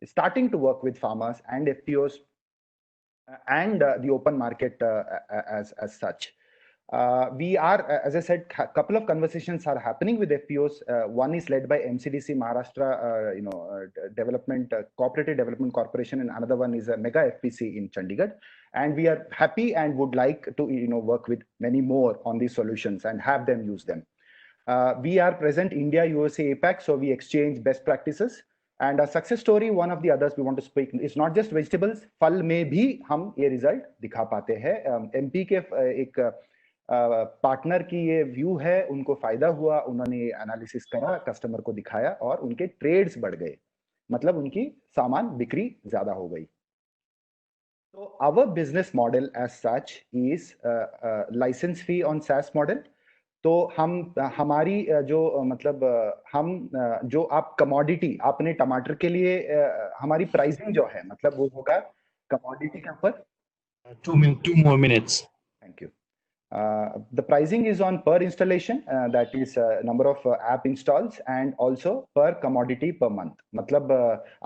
Speaker 10: starting to work with farmers and FPOs and the open market as such. We are, as I said, a couple of conversations are happening with FPOs. One is led by MCDC Maharashtra, Cooperative Development Corporation, and another one is a mega FPC in Chandigarh. And we are happy and would like to work with many more on these solutions and have them use them. We are present India, USA, APAC, so we exchange best practices. And a success story, one of the others we want to speak, is not just vegetables, फल में भी हम ये result दिखा पाते हैं। MP के एक पार्टनर की ये व्यू है, उनको फायदा हुआ, उन्होंने एनालिसिस करा, कस्टमर को दिखाया और उनके ट्रेड्स बढ़ गए, मतलब उनकी सामान बिक्री ज्यादा हो गई. So our business model as such is license fee on SaaS model. तो हमारी जो मतलब हम जो आप कमोडिटी आपने टमाटर के लिए हमारी प्राइसिंग जो है मतलब वो होगा कमोडिटी के ऊपर.
Speaker 7: 2 more minutes.
Speaker 10: Thank you. The pricing is on per installation, that is number of app installs and also per commodity per month. मतलब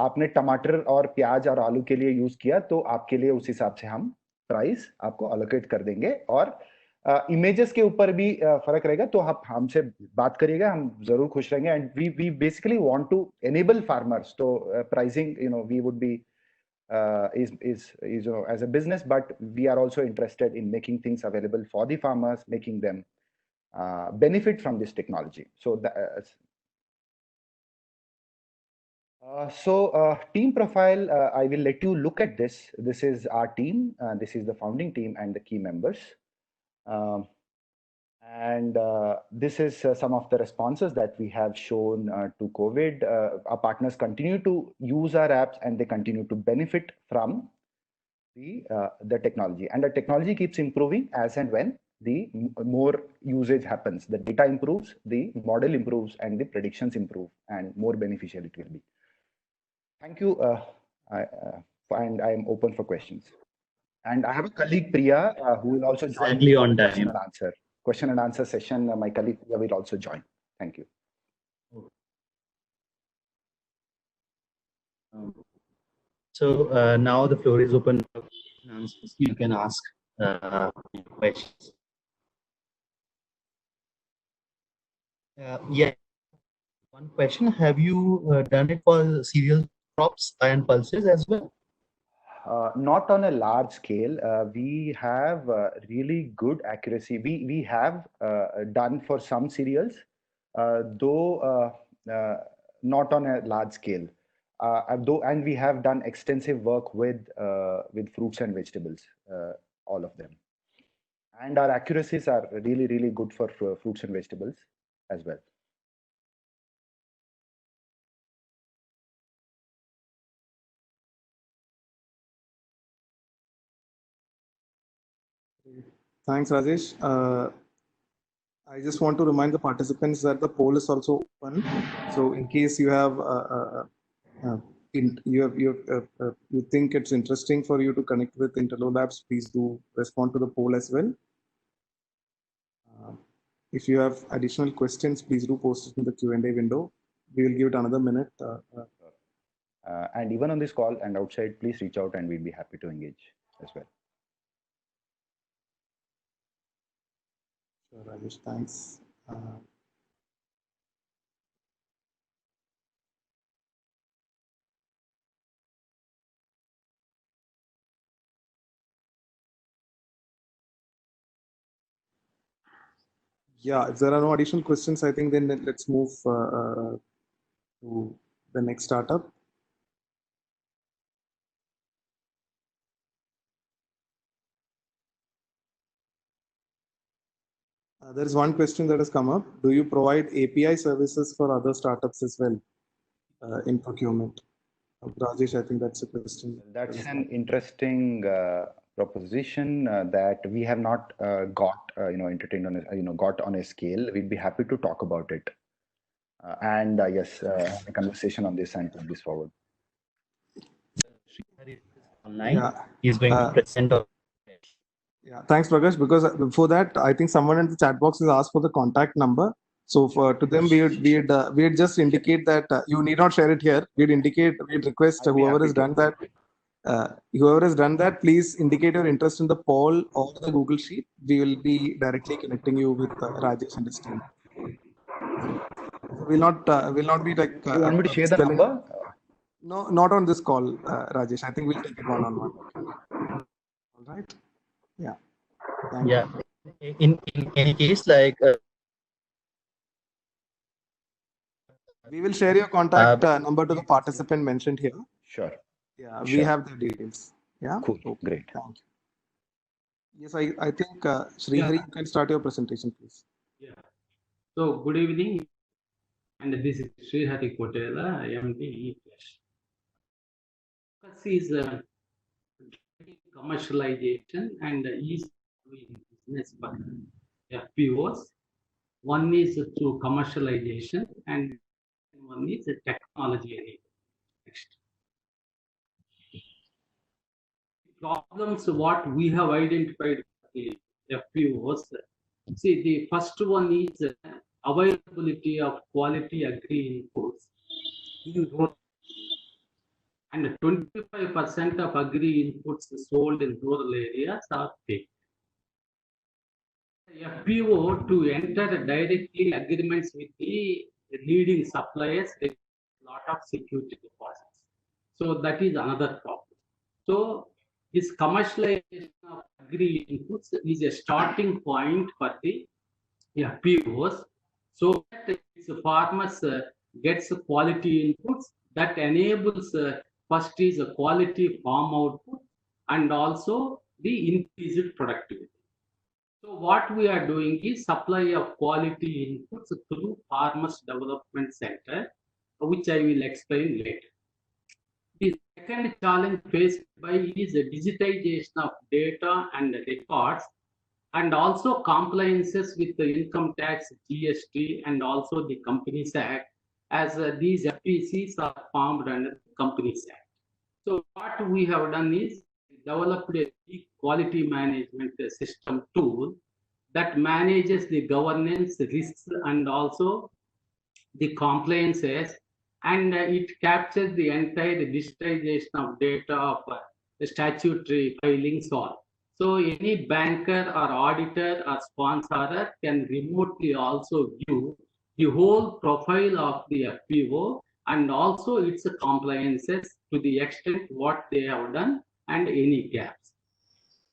Speaker 10: आपने टमाटर और प्याज और आलू के लिए यूज किया तो आपके लिए उस हिसाब से हम प्राइस आपको अलोकेट कर देंगे. और इमेजेस के ऊपर भी फर्क रहेगा, तो आप हमसे बात करिएगा, हम जरूर खुश रहेंगे. And we basically want to enable farmers. तो pricing we would be is as a business, but we are also interested in making things available for the farmers, making them benefit from this technology. So team profile, I will let you look at this. This is our team. This is the founding team and the key members. And this is some of the responses that we have shown to COVID. Our partners continue to use our apps and they continue to benefit from the technology. And the technology keeps improving as and when the more usage happens. The data improves, the model improves, and the predictions improve, and more beneficial it will be. Thank you. And I am open for questions. And I have a colleague, Priya, who will also join
Speaker 7: Exactly on
Speaker 10: question
Speaker 7: time.
Speaker 10: and answer. Question and answer session. My colleague Priya will also join. Thank you.
Speaker 7: So now the floor is open for answers. You can ask questions. Yeah. One question: have you done it for cereal crops and pulses as well?
Speaker 10: Not on a large scale. We have really good accuracy. We have done for some cereals, though not on a large scale. And we have done extensive work with fruits and vegetables, all of them. And our accuracies are really, really good for fruits and vegetables as well.
Speaker 1: Thanks, Rajesh. I just want to remind the participants that the poll is also open. So in case you have you think it's interesting for you to connect with Interlo Labs, please do respond to the poll as well. If you have additional questions, please do post it in the Q&A window. We will give it another minute.
Speaker 10: And even on this call and outside, please reach out and we'll be happy to engage as well.
Speaker 1: Sure, Rajesh, thanks. Yeah, if there are no additional questions, I think then let's move to the next startup. There is one question that has come up. Do you provide API services for other startups as well in procurement? Rajesh, I think that's a question.
Speaker 10: That's an interesting proposition that we have not got entertained on got on a scale. We'd be happy to talk about it. And yes, a conversation on this and put this forward.
Speaker 7: Online.
Speaker 1: Yeah.
Speaker 7: He's going to present.
Speaker 1: Yeah, thanks, Prakash. Because before that, I think someone in the chat box has asked for the contact number. So to them, we'd just indicate that you need not share it here. We'd request whoever has done that. Whoever has done that, please indicate your interest in the poll or the Google Sheet. We will be directly connecting you with Rajesh and his team. Will not be like.
Speaker 10: You want me to share the number?
Speaker 1: No, not on this call, Rajesh. I think we'll take it one-on-one. All right. Yeah. Thank
Speaker 7: you. In any case, like.
Speaker 1: We will share your contact number to the participant mentioned here.
Speaker 10: Sure.
Speaker 1: Yeah, we have the details. Yeah.
Speaker 10: Cool. Great.
Speaker 1: Thank you. Yes, I think Srihari, you can start your presentation, please.
Speaker 13: Yeah. So good evening, and this is Srihari Kotela, MD E-Flash. Focus is commercialization and ease doing business for FPOs. One is through commercialization, and one is a technology area. Next. Problems what we have identified the FPOs. See, the first one is availability of quality agri inputs in rural, and 25% of agri inputs sold in rural areas are fake. FPO to enter directly agreements with the leading suppliers requires a lot of security deposits. So that is another problem. So this commercialization of agri inputs is a starting point for the FPOs, so that the farmers gets quality inputs that enables first is a quality farm output and also the increased productivity. So what we are doing is supply of quality inputs through Farmers Development Center, which I will explain later. The second challenge faced by is the digitization of data and records, and also compliances with the income tax, GST, and also the Companies Act, as these FPCs are formed under the Companies Act. So what we have done is developed a quality management system tool that manages the governance, risks, and also the compliances, and it captures the entire digitization of data of the statutory filings all. So any banker or auditor or sponsorer can remotely also view the whole profile of the FPO and also its compliances to the extent what they have done and any gaps.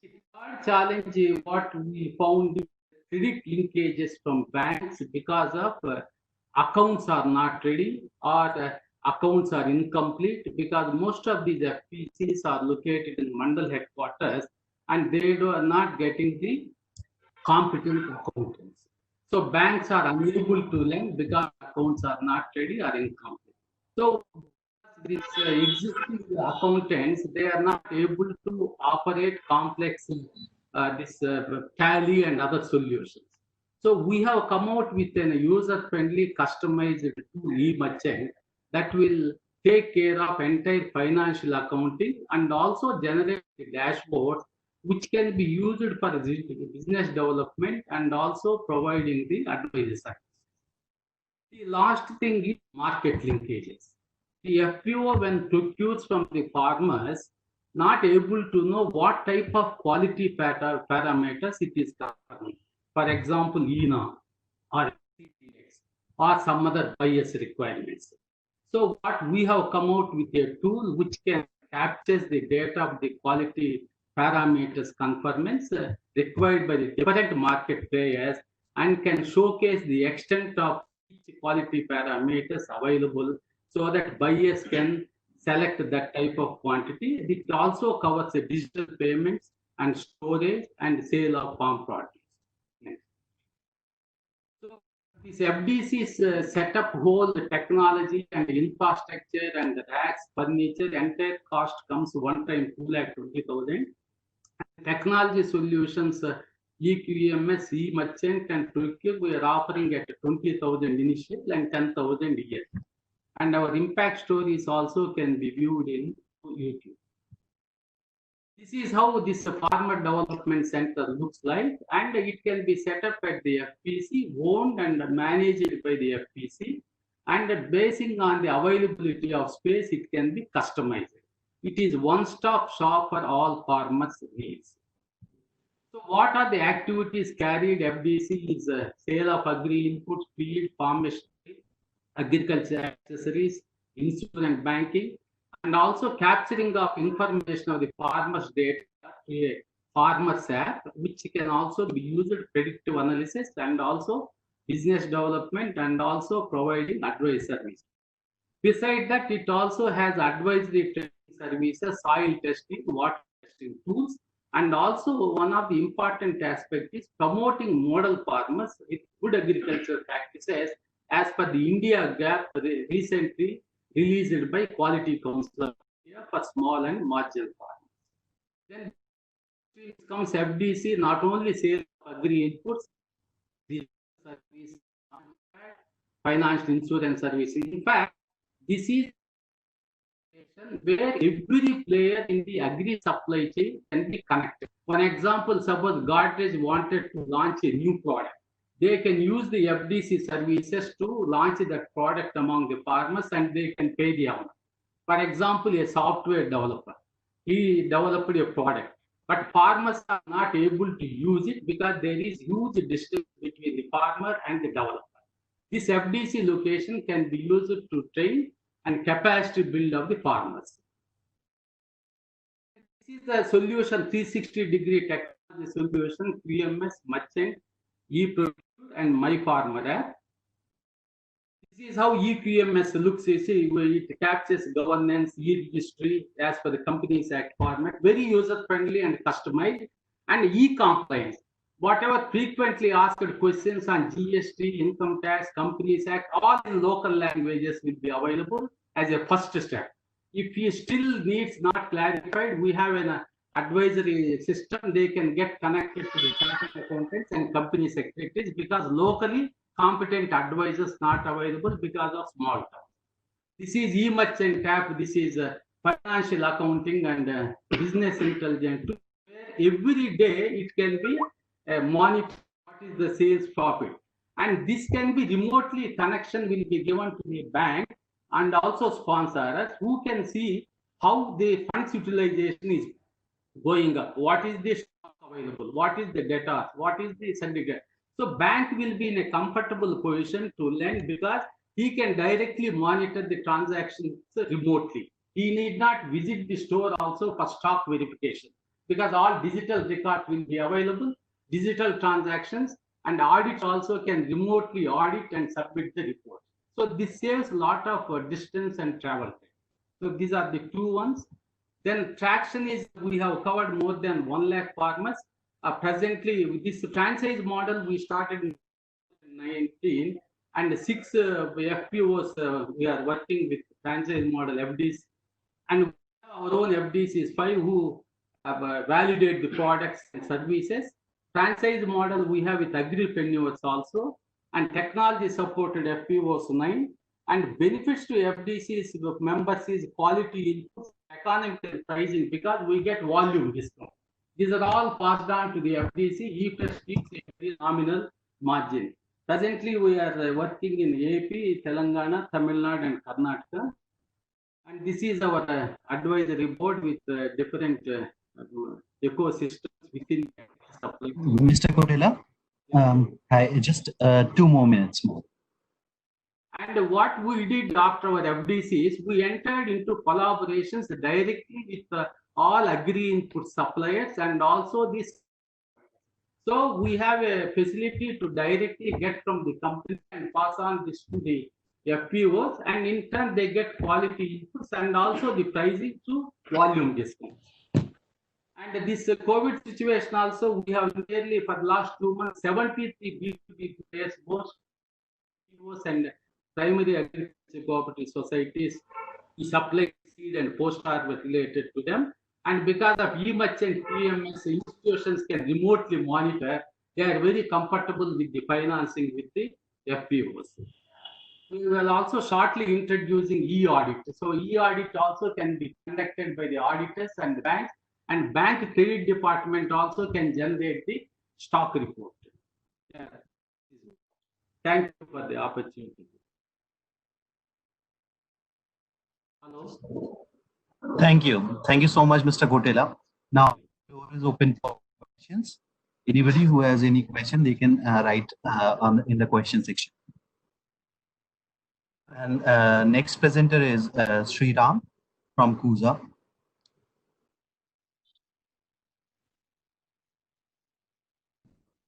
Speaker 13: The third challenge is what we found is credit linkages from banks because of accounts are not ready or accounts are incomplete, because most of these FPCs are located in Mandal headquarters and they are not getting the competent accountants. So banks are unable to lend because accounts are not ready or incomplete. So these existing accountants, they are not able to operate complex tally and other solutions. So we have come out with a user-friendly, customized tool, e-merchant, that will take care of entire financial accounting and also generate the dashboard which can be used for business development and also providing the advisory service. The last thing is market linkages. The FPO, when procures from the farmers, not able to know what type of quality parameters it is covering. For example, ENA or CTX or some other bias requirements. So what we have come out with a tool which can capture the data of the quality parameters conformance required by the different market players and can showcase the extent of each quality parameters available so that buyers can select that type of quantity. It also covers the digital payments and storage and sale of farm produce. Next. So this FDC's set up whole technology and infrastructure and racks, furniture, entire cost comes one time 2,20,000. Technology solutions, EQMS, e-merchant, and Procure, we are offering at 20,000 initial and 10,000 a year. And our impact stories also can be viewed in YouTube. This is how this Farmer Development Center looks like, and it can be set up at the FPC, owned and managed by the FPC, and basing on the availability of space, it can be customized. It is one-stop shop for all farmers' needs. So what are the activities carried? FDC is a sale of agri inputs, feed, farm machinery, agriculture accessories, insurance, banking, and also capturing of information of the farmers' data to a farmers app, which can also be used for predictive analysis and also business development and also providing advice service. Besides that, it also has advisory training services, soil testing, water testing tools, And also one of the important aspects is promoting model farmers with good agricultural practices as per the India GAP recently released by Quality Council of India for small and marginal farmers. Then comes FDC, not only sales of agri inputs, service, financial insurance services. In fact, this is where every player in the agri supply chain can be connected. For example, suppose Godrej wanted to launch a new product. They can use the FDC services to launch that product among the farmers and they can pay the amount. For example, a software developer, he developed a product, but farmers are not able to use it because there is huge distance between the farmer and the developer. This FDC location can be used to train and capacity build of the farmers. This is the solution, 360-degree technology solution, QMS, Merchant, eProcure, and MyFarmer app. This is how eQMS looks. You see, it captures governance, e-registry as per the Companies Act format, very user-friendly and customized, and e-compliance. Whatever frequently asked questions on GST, income tax, Companies Act, all in local languages will be available as a first step. If he still needs not clarified, we have an advisory system. They can get connected to the chartered accountants and company secretaries because locally competent advisors not available because of small towns. This is e-merchant app. This is financial accounting and business intelligence. Every day it can be monitor what is the sales profit, and this can be remotely connection will be given to the bank and also sponsors who can see how the funds utilization is going up, what is the stock available, what is the data, what is the syndicate. So bank will be in a comfortable position to lend because he can directly monitor the transactions remotely. He need not visit the store also for stock verification because all digital records will be available, digital transactions, and audit also can remotely audit and submit the report. So this saves a lot of distance and travel time. So these are the two ones. Then traction is, we have covered more than 1 lakh farmers. Presently, with this franchise model, we started in 2019, and 6 FPOs we are working with franchise model FDs, and our own FDCs 5 who have validate the products and services. Franchise model we have with agripreneurs also, and technology supported FPOs 9, and benefits to FDCs members is quality inputs, economical pricing because we get volume discount. These are all passed on to the FDC. E+ keeps a nominal margin. Presently, we are working in AP, Telangana, Tamil Nadu, and Karnataka. And this is our advisory board with different ecosystems within supply.
Speaker 7: Mr. Kotela, hi, just 2 more minutes more.
Speaker 13: And what we did after our FDC is we entered into collaborations directly with all agri input suppliers and also this. So we have a facility to directly get from the company and pass on this to the FPOs, and in turn they get quality inputs and also the pricing to volume discounts. And this COVID situation also, we have nearly for the last 2 months 73 B2B players, most FPOs and primary agriculture cooperative societies to supply seed and post-harvest related to them. And because of e-merchant PMS, institutions can remotely monitor, they are very comfortable with the financing with the FPOs. We will also shortly introducing e-audit. So e-audit also can be conducted by the auditors and the banks, and bank credit department also can generate the stock report. Yeah. Thank you for the opportunity. Hello.
Speaker 7: Thank you. Thank you so much, Mr. Kotela. Now, the floor is open for questions. Anybody who has any question, they can write in the question section. And next presenter is Sriram from Kusa.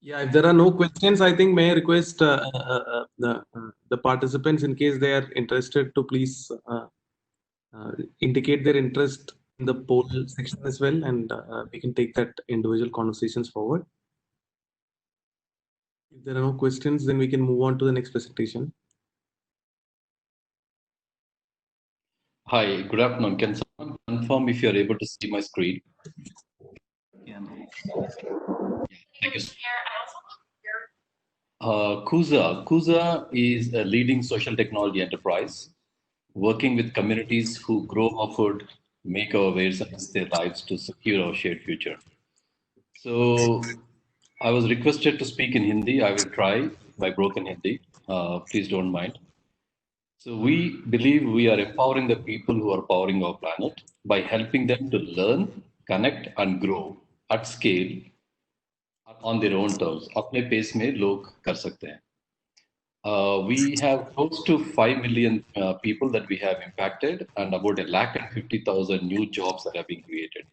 Speaker 1: Yeah, if there are no questions, I think may I request the participants, in case they are interested, to please indicate their interest in the poll section as well, and we can take that individual conversations forward. If there are no questions, then we can move on to the next presentation.
Speaker 14: Hi, good afternoon. Can someone confirm if you're able to see my screen?
Speaker 7: Yeah.
Speaker 14: Thank you. Kuza is a leading social technology enterprise working with communities who grow our food, make our wares, and risk their lives to secure our shared future. So I was requested to speak in Hindi. I will try my broken Hindi. Please don't mind. So we believe we are empowering the people who are powering our planet by helping them to learn, connect, and grow at scale on their own terms. अपने pace में लोग कर सकते हैं. We have close to 5 million people that we have impacted, and about 150,000 new jobs that have been created.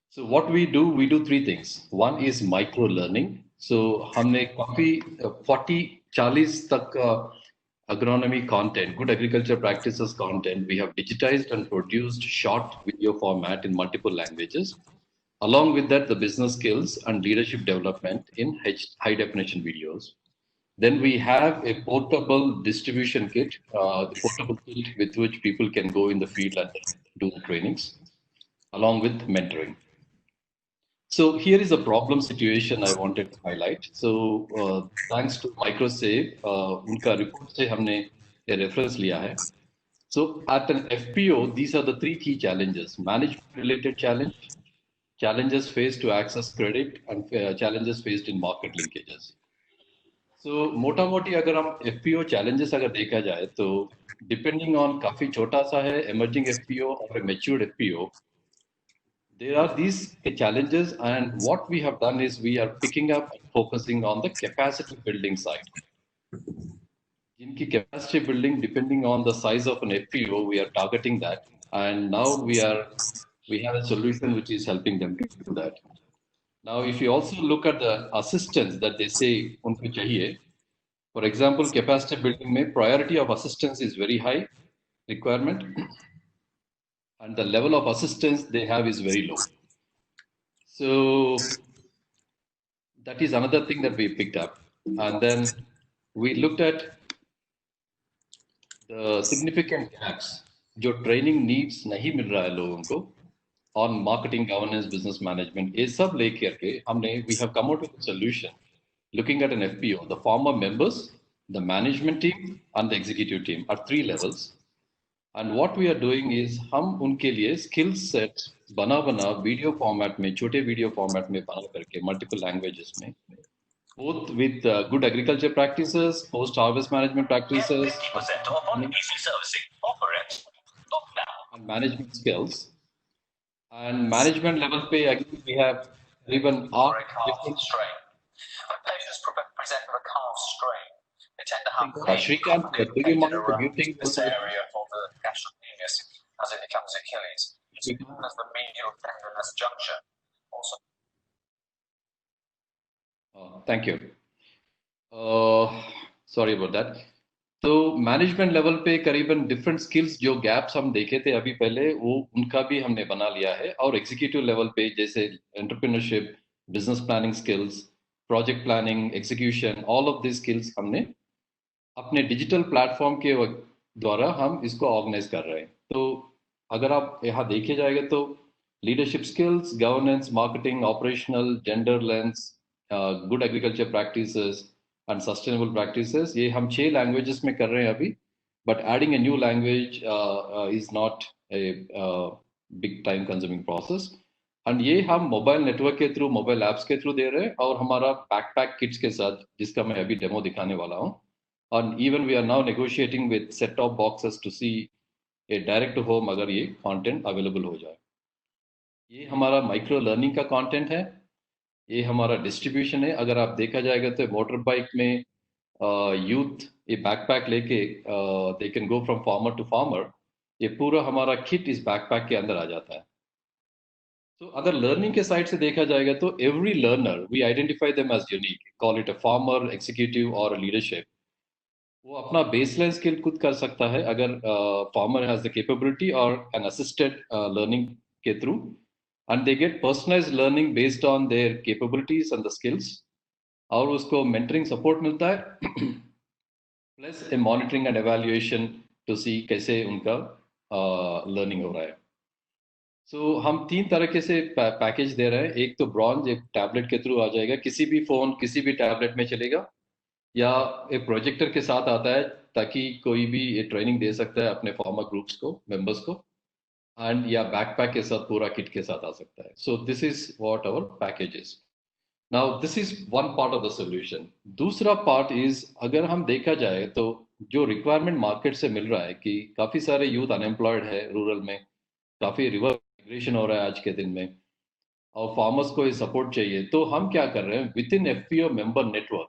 Speaker 14: So what we do three things. One is micro learning. So हमने काफी 40-40 तक agronomy content, good agriculture practices content, we have digitized and produced short video format in multiple languages. Along with that, the business skills and leadership development in high definition videos. Then we have a portable distribution kit, the portable kit with which people can go in the field and do the trainings, along with mentoring. So here is a problem situation I wanted to highlight. So thanks to Microsave, उनका report से हमने a reference लिया है. So at an FPO, these are the three key challenges: management-related challenge, challenges faced to access credit, and challenges faced in market linkages. So मोटा मोटी अगर हम FPO challenges अगर देखा जाए तो depending on काफी छोटा सा है emerging FPO or a matured FPO, there are these challenges, and what we have done is we are picking up and focusing on the capacity building side. Jinki capacity building, depending on the size of an FPO, we are targeting that, and now we have a solution which is helping them to do that. Now, if you also look at the assistance that they say unko chahiye, for example, capacity building mein priority of assistance is very high requirement, and the level of assistance they have is very low. So that is another thing that we picked up. And then we looked at the significant gaps जो training needs नहीं मिल रहा है लोगों को on marketing, governance, business management. ये सब लेकर के हमने we have come out with a solution looking at an FPO, the former members, the management team, and the executive team at 3 levels. And what we are doing is हम उनके लिए skill set बना video format में, छोटे video format में बना करके multiple languages में, both with good agriculture practices, post-harvest management practices, and management skills. And management level pay, again, we have even our different
Speaker 15: Patients present with a calf strain. They tend to have pain
Speaker 14: Shrikant, do you mind muting
Speaker 15: this area of the gastrocnemius as it becomes Achilles. It's known as the medial tendinous junction. Also.
Speaker 14: Thank you. Sorry about that. तो management level पे करीबन different skills जो gaps हम देखे थे अभी पहले वो उनका भी हमने बना लिया है और एग्जीक्यूटिव लेवल पे जैसे entrepreneurship, business planning skills, project planning, execution, all of this skills हमने अपने डिजिटल प्लेटफॉर्म के द्वारा हम इसको ऑर्गेनाइज कर रहे हैं. तो अगर आप यहाँ देखे जाएगा तो leadership skills, governance, marketing, operational, gender lens, good agriculture practices and sustainable practices, ये हम 6 languages में कर रहे हैं अभी, but adding a new language is not a big time consuming process. And ये हम मोबाइल नेटवर्क के थ्रू, मोबाइल ऐप्स के थ्रू दे रहे हैं और हमारा बैकपैक किट्स के साथ जिसका मैं अभी डेमो दिखाने वाला हूँ. And even we are now negotiating with set top boxes to see a direct to home अगर ये content available हो जाए. ये हमारा माइक्रो लर्निंग का content है. ये हमारा डिस्ट्रीब्यूशन है. अगर आप देखा जाएगा तो मोटर बाइक में यूथ ये बैकपैक लेके they can go from farmer to farmer. ये पूरा हमारा किट इस बैकपैक के अंदर आ जाता है. तो अगर लर्निंग के साइड से देखा जाएगा तो every learner we identify them as unique, call it a farmer, executive और लीडरशिप. वो अपना बेसलाइन स्किल खुद कर सकता है अगर फार्मर हैज द कैपेबिलिटी और एन असिस्टेड लर्निंग के through, and they get personalized learning based on their capabilities and the skills, और उसको mentoring support मिलता है plus a monitoring and evaluation to see कैसे उनका learning हो रहा है. So हम 3 तरीके से पैकेज दे रहे हैं. एक तो ब्रॉन्ज, एक टैबलेट के थ्रू आ जाएगा, किसी भी फोन किसी भी टैबलेट में चलेगा, या एक प्रोजेक्टर के साथ आता है ताकि कोई भी ये ट्रेनिंग दे सकता है अपने फार्मर ग्रुप्स को, मेंबर्स को, एंड या बैकपैक के साथ पूरा किट के साथ आ सकता है. So this is what our package is. Now this is one part of the solution. दूसरा पार्ट इज, अगर हम देखा जाए तो जो रिक्वायरमेंट मार्केट से मिल रहा है कि काफी सारे यूथ अनएम्प्लॉयड है रूरल में, काफी रिवर्स माइग्रेशन हो रहा है आज के दिन में, और फार्मर्स को ये सपोर्ट चाहिए. तो हम क्या कर रहे हैं, with in FPO member network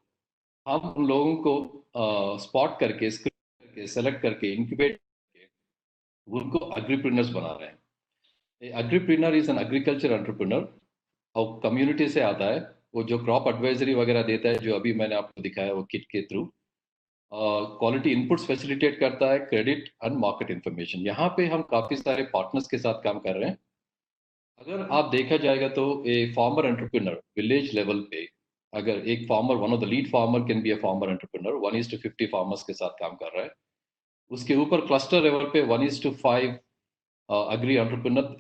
Speaker 14: हम उन लोगों को स्पॉट करके, स्क्रीन करके, सेलेक्ट करके, इंक्यूबेट करके उनको एग्रीप्रेन्योर्स बना रहे हैं. एग्रीप्रेन्योर इज एन एग्रीकल्चर एंटरप्रेन्योर और कम्युनिटी से आता है. वो जो क्रॉप एडवाइजरी वगैरह देता है, जो अभी मैंने आपको दिखाया वो किट के थ्रू, क्वालिटी इनपुट्स फैसिलिटेट करता है, क्रेडिट एंड मार्केट इंफॉर्मेशन. यहाँ पे हम काफी सारे पार्टनर्स के साथ काम कर रहे हैं. अगर आप देखा जाएगा तो a farmer entrepreneur village level पे, अगर एक farmer, one of the lead farmer can be a farmer entrepreneur, 1:50 farmers के साथ काम कर रहा है. उसके ऊपर क्लस्टर लेवल पे 1:5 एग्री एंटरप्रेन्योर,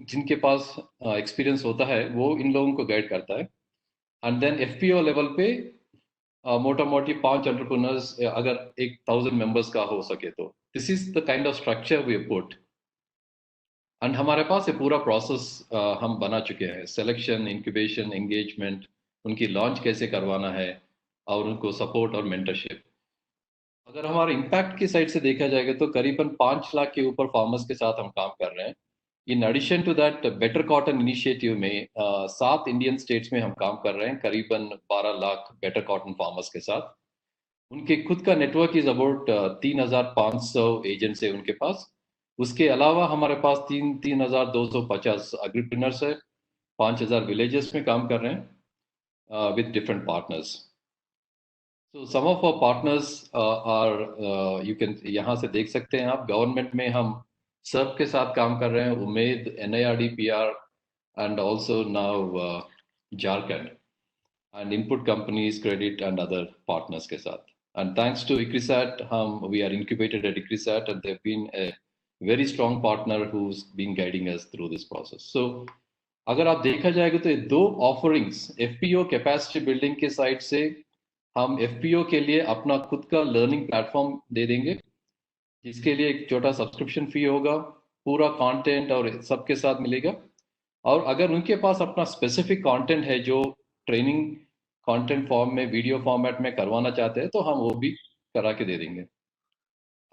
Speaker 14: जिनके पास एक्सपीरियंस होता है वो इन लोगों को गाइड करता है. एंड देन FPO लेवल पे मोटा मोटी 5 एंटरप्रेन्योर्स अगर 1000 मेंबर्स का हो सके तो. This is the kind of structure we put. And हमारे पास ये पूरा प्रोसेस हम बना चुके हैं. सिलेक्शन, इंक्यूबेशन, एंगेजमेंट, उनकी लॉन्च कैसे करवाना है, और उनको सपोर्ट और मेंटरशिप. अगर हमारे इम्पैक्ट की साइड से देखा जाएगा तो करीबन 5 लाख के ऊपर फार्मर्स के साथ हम काम कर रहे हैं. In addition to that, better cotton initiative में 7 इंडियन स्टेट्स में हम काम कर रहे हैं, करीबन 12 लाख बेटर कॉटन फार्मर्स के साथ. उनके खुद का नेटवर्क इज अबाउट 3,500 एजेंट्स है उनके पास. उसके अलावा हमारे पास 3,250 एग्रीप्रेन्योर्स है, 5,000 विलेजेस में काम कर रहे हैं with different partners. So some of our partners are you can यहाँ से देख सकते हैं आप. गवर्नमेंट में हम सब के साथ काम कर रहे हैं, Umed, NIRD, PR, and also now Jharkhand, and input companies, credit, and other partners के साथ. And thanks to ICRISAT, we are incubated at ICRISAT, and they've been a very strong partner who's been guiding us through this process. So अगर आप देखा जाएगा तो ये 2 offerings FPO capacity building के side से हम FPO के लिए अपना खुद का लर्निंग प्लेटफॉर्म दे देंगे, जिसके लिए एक छोटा सब्सक्रिप्शन फी होगा, पूरा कंटेंट और सबके साथ मिलेगा. और अगर उनके पास अपना स्पेसिफिक कंटेंट है जो ट्रेनिंग कंटेंट फॉर्म में, वीडियो फॉर्मेट में करवाना चाहते हैं, तो हम वो भी करा के दे देंगे.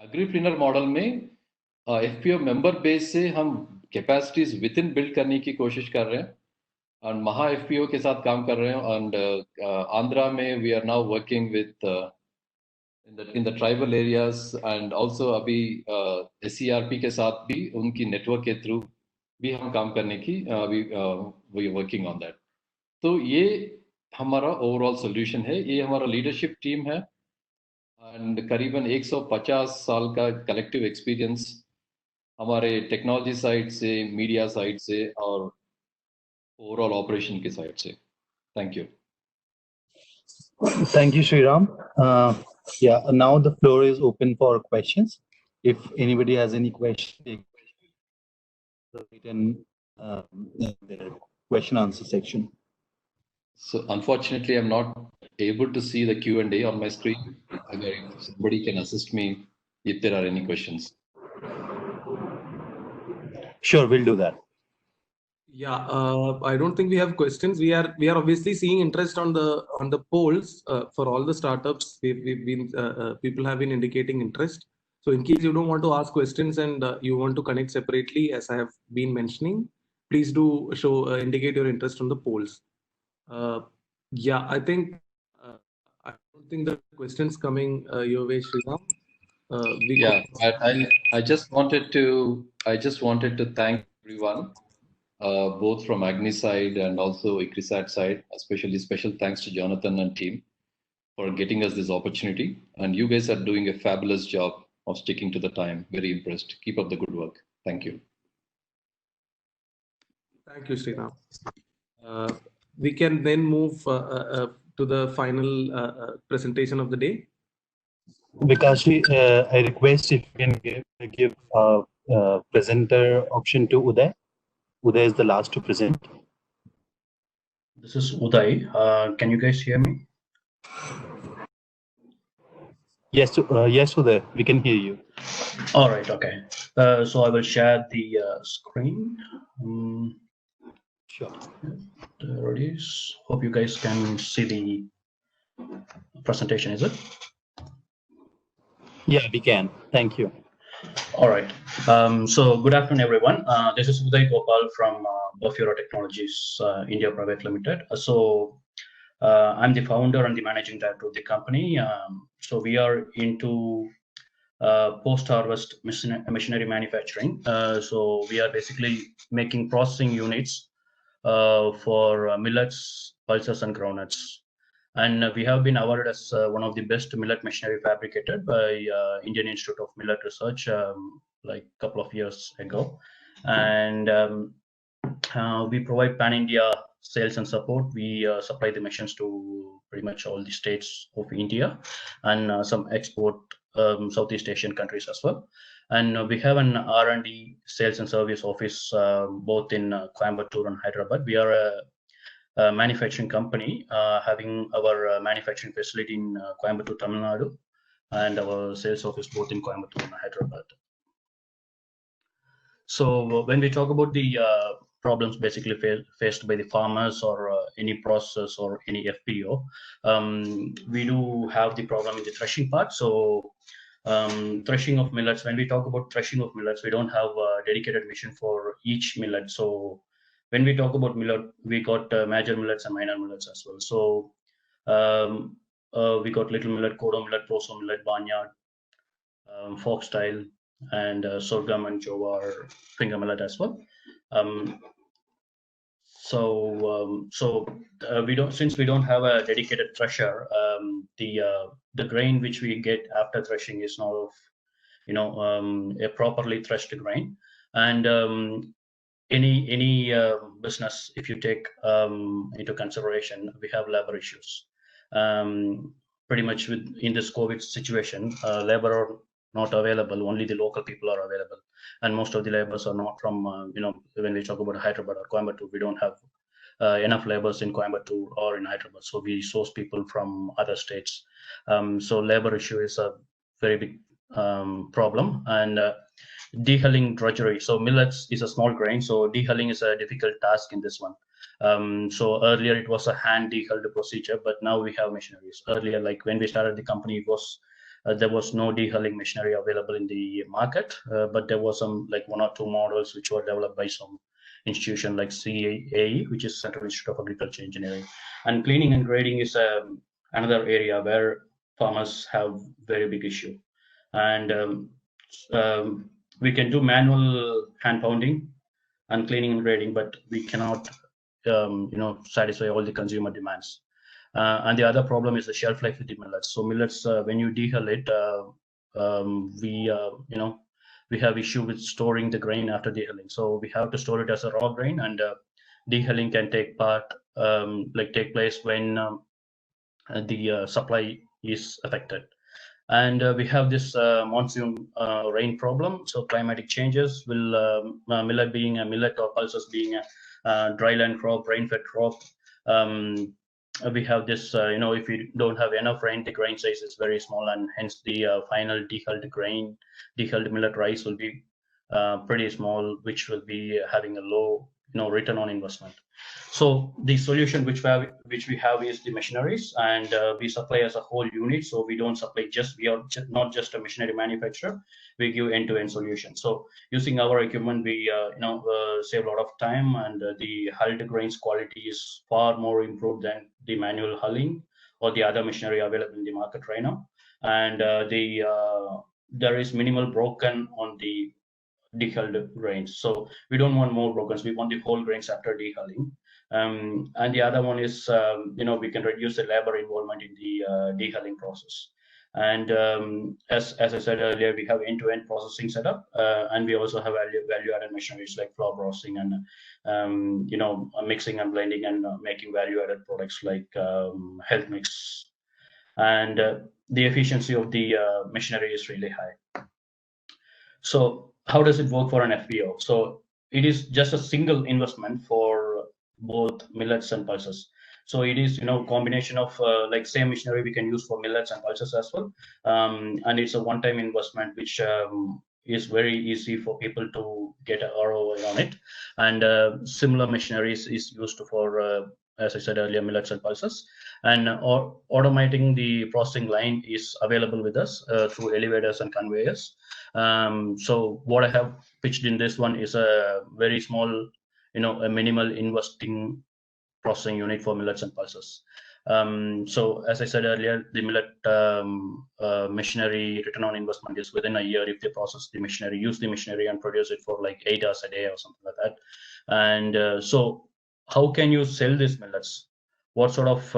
Speaker 14: एग्रीप्रेन्योर मॉडल में FPO मेंबर बेस से हम कैपेसिटीज विद इन बिल्ड करने की कोशिश कर रहे हैं, और महा FPO के साथ काम कर रहे हैं. एंड आंध्रा में we are now working with in the tribal areas, and also अभी SCRP के साथ भी उनकी नेटवर्क के थ्रू भी हम काम करने की we are working on that. तो ये हमारा ओवरऑल सोल्यूशन है. ये हमारा लीडरशिप टीम है, एंड करीबन 150 साल का कलेक्टिव एक्सपीरियंस हमारे टेक्नोलॉजी साइड से, मीडिया साइड से, और ओवरऑल ऑपरेशन के साइड से. Thank you.
Speaker 7: Thank you, Sriram. Yeah, now the floor is open for questions. If anybody has any question, in the question answer section.
Speaker 14: So unfortunately, I'm not able to see the Q&A on my screen. Again, if somebody can assist me if there are any questions.
Speaker 7: Sure, we'll do that.
Speaker 1: Yeah, I don't think we have questions. We are obviously seeing interest on the polls for all the startups. We've been people have been indicating interest. So in case you don't want to ask questions and you want to connect separately, as I have been mentioning, please do indicate your interest on the polls. Yeah, I think I don't think the questions coming your way, Sriram.
Speaker 14: I just wanted to thank everyone. Both from Agni side and also ICRISAT side, especially special thanks to Jonathan and team for getting us this opportunity. And you guys are doing a fabulous job of sticking to the time. Very impressed. Keep up the good work. Thank you.
Speaker 1: Thank you, Sriram. We can then move to the final presentation of the day.
Speaker 7: Vikashi, I request if you can give presenter option to Uday. Uday is the last to present.
Speaker 16: This is Uday. Can you guys hear me?
Speaker 7: Yes, yes, Uday, we can hear you.
Speaker 16: All right, okay. So I will share the screen.
Speaker 7: Sure.
Speaker 16: There it is. Hope you guys can see the presentation, is it?
Speaker 7: Yeah, we can. Thank you.
Speaker 16: All right. So good afternoon, everyone. This is Uday Gopal from Buffero Technologies India Private Limited. I'm the founder and the managing director of the company. So we are into post-harvest machinery manufacturing. So we are basically making processing units for millets, pulses, and groundnuts. And we have been awarded as one of the best millet machinery fabricated by Indian Institute of Millet Research like a couple of years ago. And we provide pan-India sales and support. We supply the machines to pretty much all the states of India and some export Southeast Asian countries as well. And we have an R&D sales and service office both in Coimbatore and Hyderabad. We are a manufacturing company having our manufacturing facility in Coimbatore, Tamil Nadu, and our sales office both in Coimbatore and Hyderabad. So when we talk about the problems basically faced by the farmers or any process or any FPO, we do have the problem in the threshing part. So threshing of millets, when we talk about threshing of millets, we don't have a dedicated machine for each millet. So when we talk about millet, we got major millets and minor millets as well. So we got little millet, kodo millet, proso millet, barnyard, foxtail, and sorghum and jowar, finger millet as well. We don't, since we don't have a dedicated thresher, the grain which we get after threshing is not of, a properly threshed grain. And any business, if you take into consideration, we have labor issues. Pretty much in this COVID situation, labor are not available, only the local people are available. And most of the laborers are not from, when we talk about Hyderabad or Coimbatore, we don't have enough laborers in Coimbatore or in Hyderabad. So we source people from other states. So labor issue is a very big problem. And dehulling drudgery. So millets is a small grain. So dehulling is a difficult task in this one. So earlier it was a hand dehulled procedure, but now we have machineries. Earlier, like when we started the company, it was there was no dehulling machinery available in the market, but there was some like 1 or 2 models which were developed by some institution like CAE, which is Central Institute of Agriculture Engineering. And cleaning and grading is another area where farmers have very big issue. And we can do manual hand pounding and cleaning and grading, but we cannot, satisfy all the consumer demands. And the other problem is the shelf life with the millets. So millets, when you dehull it, we have issue with storing the grain after dehulling. So we have to store it as a raw grain, and dehulling can take place when the supply is affected. And we have this monsoon rain problem. So climatic changes will, millet being a millet or pulses being a dryland crop, rain-fed crop. We have this, if you don't have enough rain, the grain size is very small, and hence the final dehulled millet rice will be pretty small, which will be having a low, return on investment. So the solution which we have is the machineries, and we supply as a whole unit. So we don't supply we are not just a machinery manufacturer. We give end-to-end solution. So using our equipment, we save a lot of time, and the hulled grains quality is far more improved than the manual hulling or the other machinery available in the market right now. And there is minimal broken on the dehulled grains. So we don't want more brokens. We want the whole grains after dehulling. And the other one is, we can reduce the labor involvement in the dehulling process. And as I said earlier, we have end-to-end processing setup, and we also have value-added machineries like flour processing and mixing and blending and making value-added products like health mix. And the efficiency of the machinery is really high. So how does it work for an FPO? So it is just a single investment for both millets and pulses. So it is, combination of like same machinery we can use for millets and pulses as well. And it's a one-time investment, which is very easy for people to get an ROI on it. And similar machineries is used for, as I said earlier, millets and pulses. And automating the processing line is available with us through elevators and conveyors. So what I have pitched in this one is a very small, a minimal investing processing unit for millets and pulses. So as I said earlier, the millet machinery return on investment is within a year if they process the machinery, use the machinery and produce it for like 8 hours a day or something like that. And so how can you sell these millets? What sort of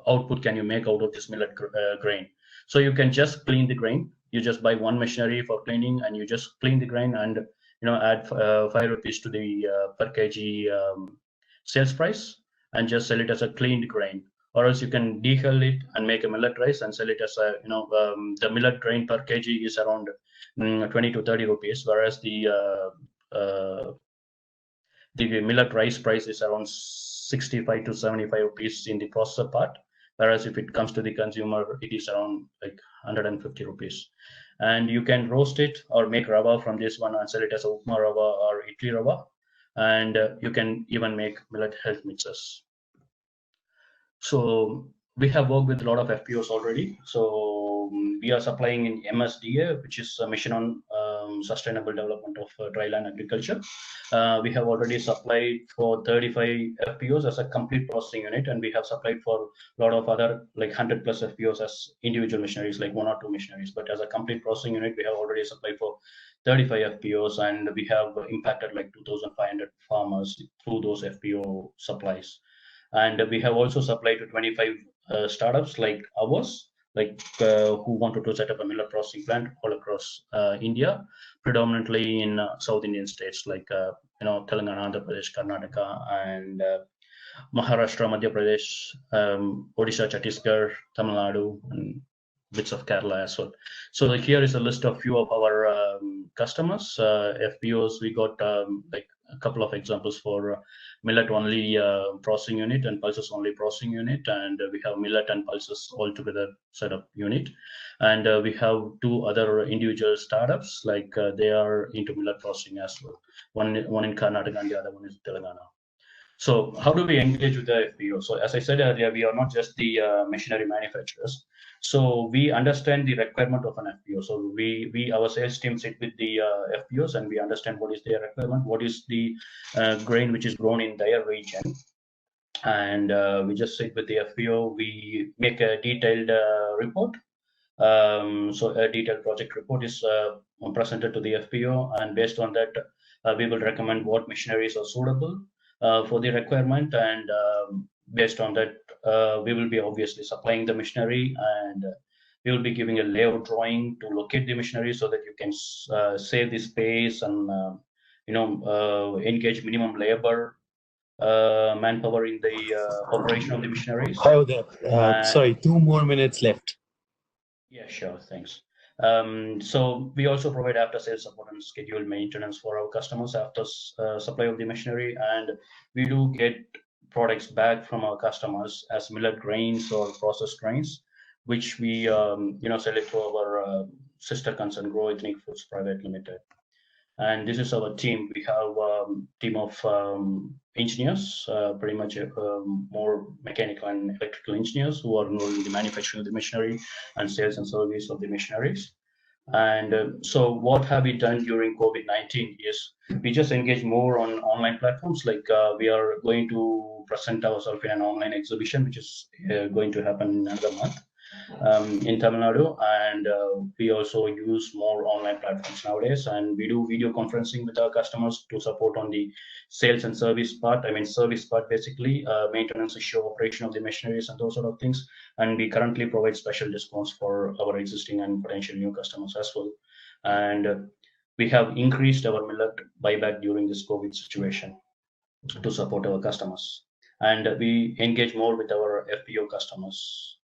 Speaker 16: output can you make out of this millet grain? So you can just clean the grain. You just buy one machinery for cleaning, and you just clean the grain and add 5 rupees to the per kg sales price, and just sell it as a cleaned grain. Or else you can dehull it and make a millet rice and sell it as a the millet grain per kg is around 20 to 30 rupees, whereas the millet rice price is around 65 to 75 rupees in the processor part, whereas if it comes to the consumer, it is around like 150 rupees. And you can roast it or make rava from this one and sell it as a upma rava or idli rava. And you can even make millet health mixes. So we have worked with a lot of FPOs already. So we are supplying in MSDA, which is a mission on sustainable development of dryland agriculture. We have already supplied for 35 FPOs as a complete processing unit, and we have supplied for a lot of other like 100 plus FPOs as individual machineries, like 1 or 2 machineries. But as a complete processing unit, we have already supplied for 35 FPOs, and we have impacted like 2,500 farmers through those FPO supplies. And we have also supplied to 25 startups like ours, who wanted to set up a millet processing plant all across India, predominantly in South Indian states like Telangana, Andhra Pradesh, Karnataka, and Maharashtra, Madhya Pradesh, Odisha, Chhattisgarh, Tamil Nadu, and bits of Kerala as well. So here is a list of few of our customers, FPOs. We got like a couple of examples for millet only processing unit and pulses only processing unit, and we have millet and pulses all together setup unit. And we have 2 other individual startups, like they are into millet processing as well. One in Karnataka and the other one is Telangana. So how do we engage with the FPO? So as I said earlier, we are not just the machinery manufacturers. So we understand the requirement of an FPO. So our sales team sit with the FPOs, and we understand what is their requirement, what is the grain which is grown in their region. And we just sit with the FPO, we make a detailed report. So a detailed project report is presented to the FPO, and based on that, we will recommend what machineries are suitable for the requirement, and based on that, we will be obviously supplying the machinery, and we will be giving a layout drawing to locate the machinery so that you can save the space and engage minimum labor manpower in the operation of the machineries.
Speaker 17: Hi there. Sorry, 2 more minutes left.
Speaker 16: Yeah, sure. Thanks. So we also provide after sales support and scheduled maintenance for our customers after supply of the machinery, and we do get products back from our customers as millet grains or processed grains, which we sell it to our sister concern Grow Ethnic Foods Private Limited. And this is our team. We have a team of engineers, pretty much more mechanical and electrical engineers who are involved in the manufacturing of the machinery and sales and service of the machineries. And so what have we done during COVID-19 is we just engage more on online platforms. Like we are going to present ourselves in an online exhibition, which is going to happen in another month. in Tamil Nadu, and we also use more online platforms nowadays, and we do video conferencing with our customers to support on the sales and service part. I mean, service part basically, maintenance issue, operation of the machineries and those sort of things. And we currently provide special discounts for our existing and potential new customers as well. And we have increased our millet buyback during this COVID situation to support our customers. And we engage more with our FPO customers.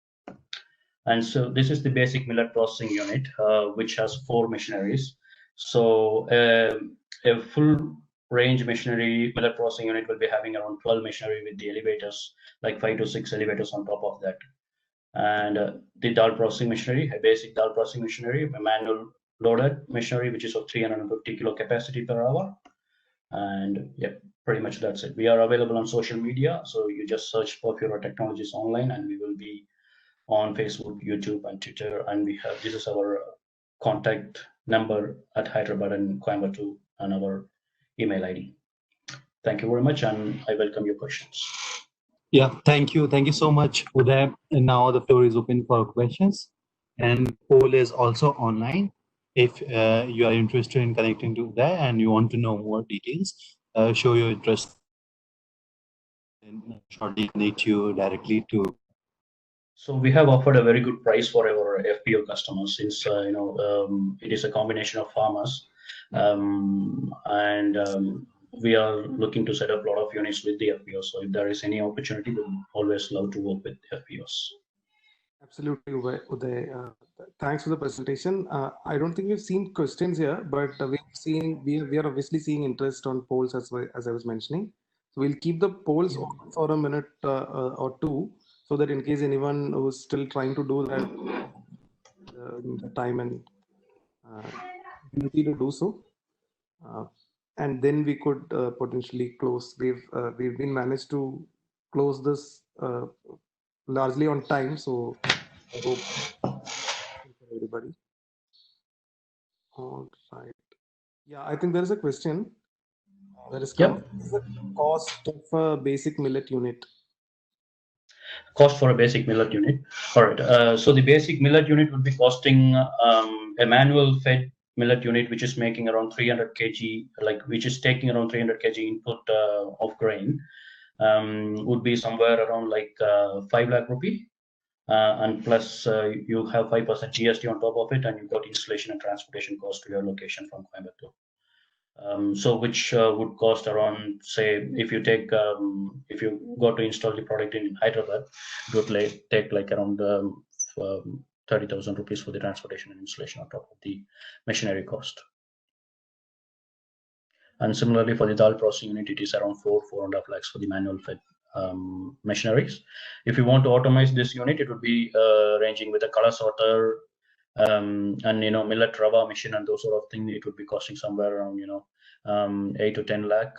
Speaker 16: And so this is the basic millet processing unit, which has 4 machineries. So a full range machinery millet processing unit will be having around 12 machinery with the elevators, like 5 to 6 elevators on top of that. And the dal processing machinery, a basic dal processing machinery, a manual loaded machinery, which is of 350 kilo capacity per hour. And yeah, pretty much that's it. We are available on social media. So you just search Porphyro Technologies online, and we will be on Facebook, YouTube, and Twitter. And we have, this is our contact number at Hyderabad and Coimbatore, and our email ID. Thank you very much, and I welcome your questions.
Speaker 17: Yeah, thank you. Thank you so much, Uday. And now the floor is open for questions. And poll is also online. If you are interested in connecting to that and you want to know more details, show your interest and shortly connect you directly to.
Speaker 16: So we have offered a very good price for our FPO customers, since it is a combination of farmers, and we are looking to set up a lot of units with the FPOs. So if there is any opportunity, we'll always love to work with FPOs.
Speaker 1: Absolutely, Uday. Thanks for the presentation. I don't think we've seen questions here, but we are obviously seeing interest on polls as I was mentioning. So we'll keep the polls open for a minute or two, so that in case anyone who's still trying to do that, the time and ability to do so, and then we could potentially close. We've been managed to close this largely on time, so I hope for everybody. All right. Yeah, I think there is a question that is come. What is the cost of a basic millet unit?
Speaker 16: Cost for a basic millet unit. All right. So the basic millet unit would be costing a manual fed millet unit, which is making around 300 kg, which is taking around 300 kg input of grain, would be somewhere around 5 lakh rupee. And plus you have 5% GST on top of it, and you got installation and transportation cost to your location from Coimbatore. So which would cost around, say, if you go to install the product in Hyderabad, it would take around 30,000 rupees for the transportation and installation on top of the machinery cost. And similarly for the dal processing unit, it is around 4.5 lakhs for the manual fed machineries. If you want to automate this unit, it would be ranging with a color sorter and millet rava machine and those sort of things. It would be costing somewhere around 8 to 10 lakh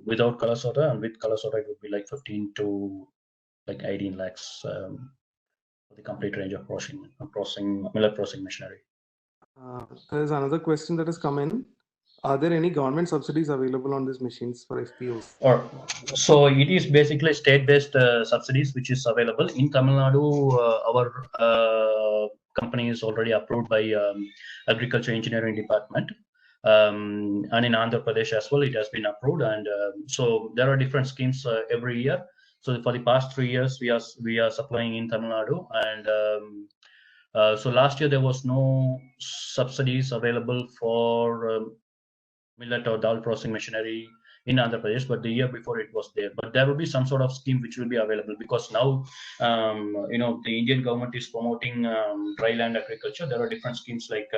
Speaker 16: without color sorter, and with color sorter it would be 15 to 18 lakhs for the complete range of millet processing machinery.
Speaker 1: There is another question that has come in. Are there any government subsidies available on these machines for FPOs?
Speaker 16: So it is basically state-based subsidies which is available in Tamil Nadu. Our company is already approved by Agriculture Engineering Department, and in Andhra Pradesh as well, it has been approved. And so there are different schemes every year. So for the past 3 years, we are supplying in Tamil Nadu, and so last year there was no subsidies available for millet or dal processing machinery in Andhra Pradesh, but the year before it was there. But there will be some sort of scheme which will be available, because now the Indian government is promoting dry land agriculture. There are different schemes like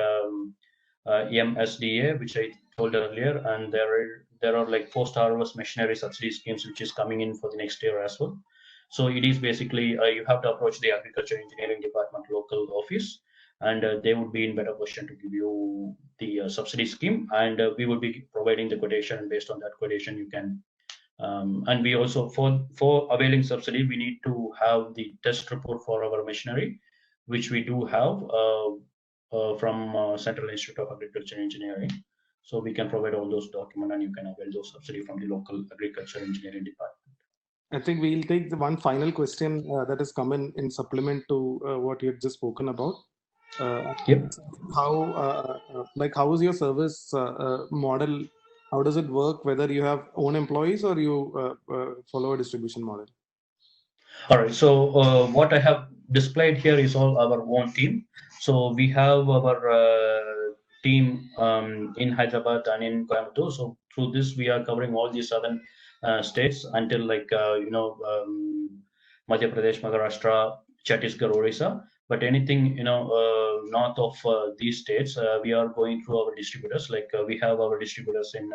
Speaker 16: MSDA, which I told earlier, and there are post-harvest machinery subsidy schemes which is coming in for the next year as well. So it is basically you have to approach the Agriculture Engineering Department local office, and they would be in better position to give you the subsidy scheme, and we would be providing the quotation, and based on that quotation you can and we also, for availing subsidy, we need to have the test report for our machinery, which we do have from Central Institute of Agriculture Engineering. So we can provide all those documents, and you can avail those subsidy from the local Agriculture Engineering Department.
Speaker 1: I think we'll take the one final question that has come in supplement to what you had just spoken about.
Speaker 16: Yep.
Speaker 1: How is your service model? How does it work? Whether you have own employees or you follow a distribution model?
Speaker 16: All right. So what I have displayed here is all our own team. So we have our team in Hyderabad and in Coimbatore. So through this, we are covering all the southern states until Madhya Pradesh, Maharashtra, Chhattisgarh, Orissa. But anything north of these states, we are going through our distributors. We have our distributors in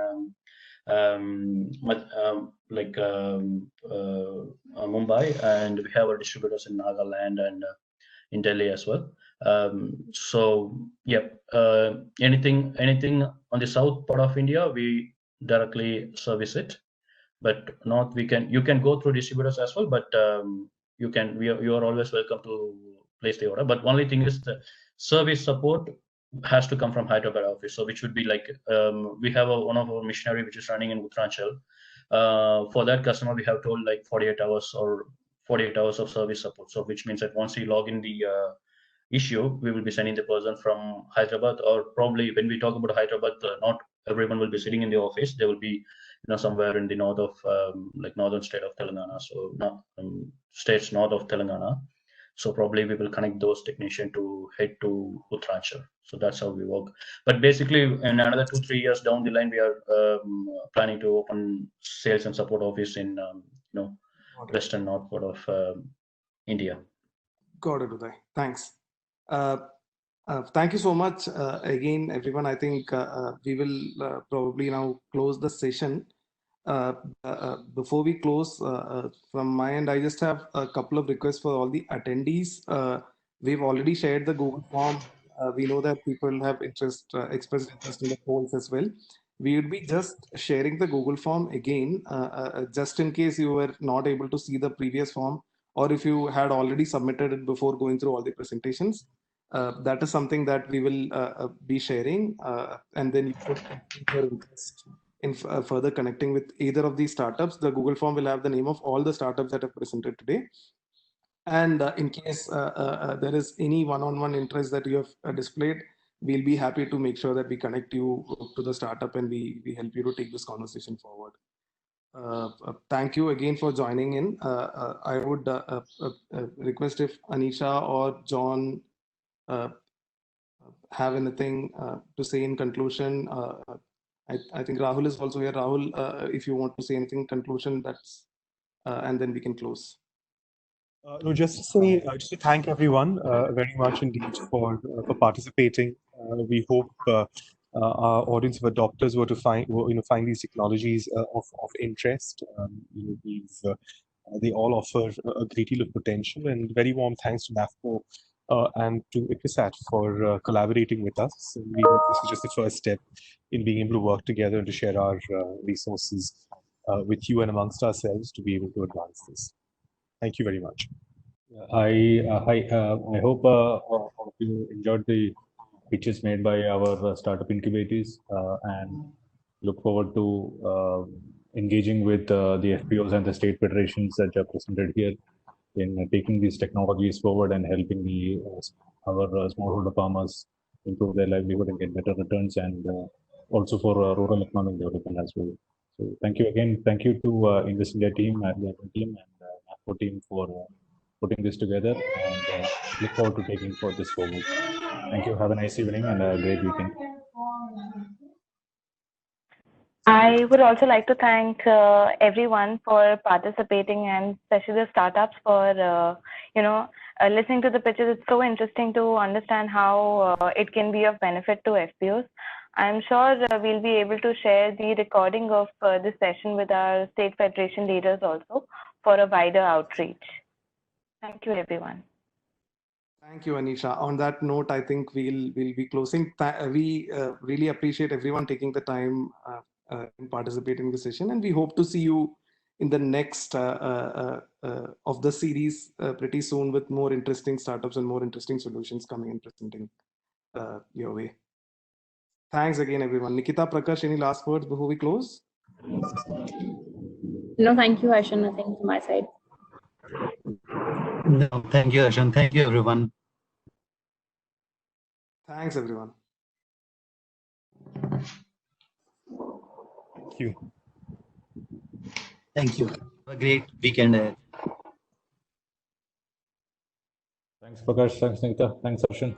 Speaker 16: Mumbai, and we have our distributors in Nagaland and in Delhi as well. Anything on the south part of India, we directly service it. But north, you can go through distributors as well. But you are always welcome to place the order. But only thing is the service support has to come from Hyderabad office. So which would be we have one of our missionary which is running in Uttaranchal. For that customer, we have told 48 hours or 48 hours of service support. So which means that once you log in the issue, we will be sending the person from Hyderabad, or probably when we talk about Hyderabad, not everyone will be sitting in the office. They will be somewhere in the north of northern state of Telangana. So states north of Telangana. So probably we will connect those technicians to head to Uttaranchal. So that's how we work. But basically, in another 2-3 years down the line, we are planning to open sales and support office in western north part of India.
Speaker 1: Got it, Uday. Thanks. Thank you so much again, everyone. I think we will probably now close the session. Before we close, from my end, I just have a couple of requests for all the attendees. We've already shared the Google form. We know that people have expressed interest in the polls as well. We would be just sharing the Google form again, just in case you were not able to see the previous form, or if you had already submitted it before going through all the presentations. That is something that we will be sharing, and then you could your interest in further connecting with either of these startups. The Google form will have the name of all the startups that have presented today. And in case there is any one-on-one interest that you have displayed, we'll be happy to make sure that we connect you to the startup and we help you to take this conversation forward. Thank you again for joining in. I would request if Anisha or John have anything to say in conclusion. I think Rahul is also here. Rahul, if you want to say anything in conclusion, that's and then we can close.
Speaker 2: No, just to say, just to thank everyone very much indeed for participating. We hope our audience of adopters were to find these technologies of interest. They all offer a great deal of potential, and very warm thanks to NAFPO and to ICRISAT for collaborating with us. This is just the first step in being able to work together and to share our resources with you and amongst ourselves to be able to advance this. Thank you very much.
Speaker 4: I hope all of you enjoyed the pitches made by our startup incubators and look forward to engaging with the FPOs and the state federations that are presented here in taking these technologies forward and helping our smallholder farmers improve their livelihood and get better returns, and also for rural economic development as well. So thank you again. Thank you to Invest India team, the team, and NAFPO team for putting this together, and look forward to taking this forward. Thank you. Have a nice evening and a great weekend.
Speaker 3: I would also like to thank everyone for participating, and especially the startups for listening to the pitches. It's so interesting to understand how it can be of benefit to FPOs. I'm sure we'll be able to share the recording of this session with our state federation leaders also for a wider outreach. Thank you, everyone.
Speaker 1: Thank you, Anisha. On that note, I think we'll be closing. We really appreciate everyone taking the time in participating in the session, and we hope to see you in the next of the series pretty soon with more interesting startups and more interesting solutions coming and presenting your way. Thanks again, everyone. Nikita, Prakash, any last words before we close?
Speaker 5: No, thank you, Harshan. Nothing from my side.
Speaker 17: No, thank you, Harshan. Thank you, everyone.
Speaker 1: Thanks, everyone.
Speaker 2: Thank you.
Speaker 17: Thank you. Have a great weekend ahead.
Speaker 4: Thanks, Prakash. Thanks, Nikita. Thanks, Harshan.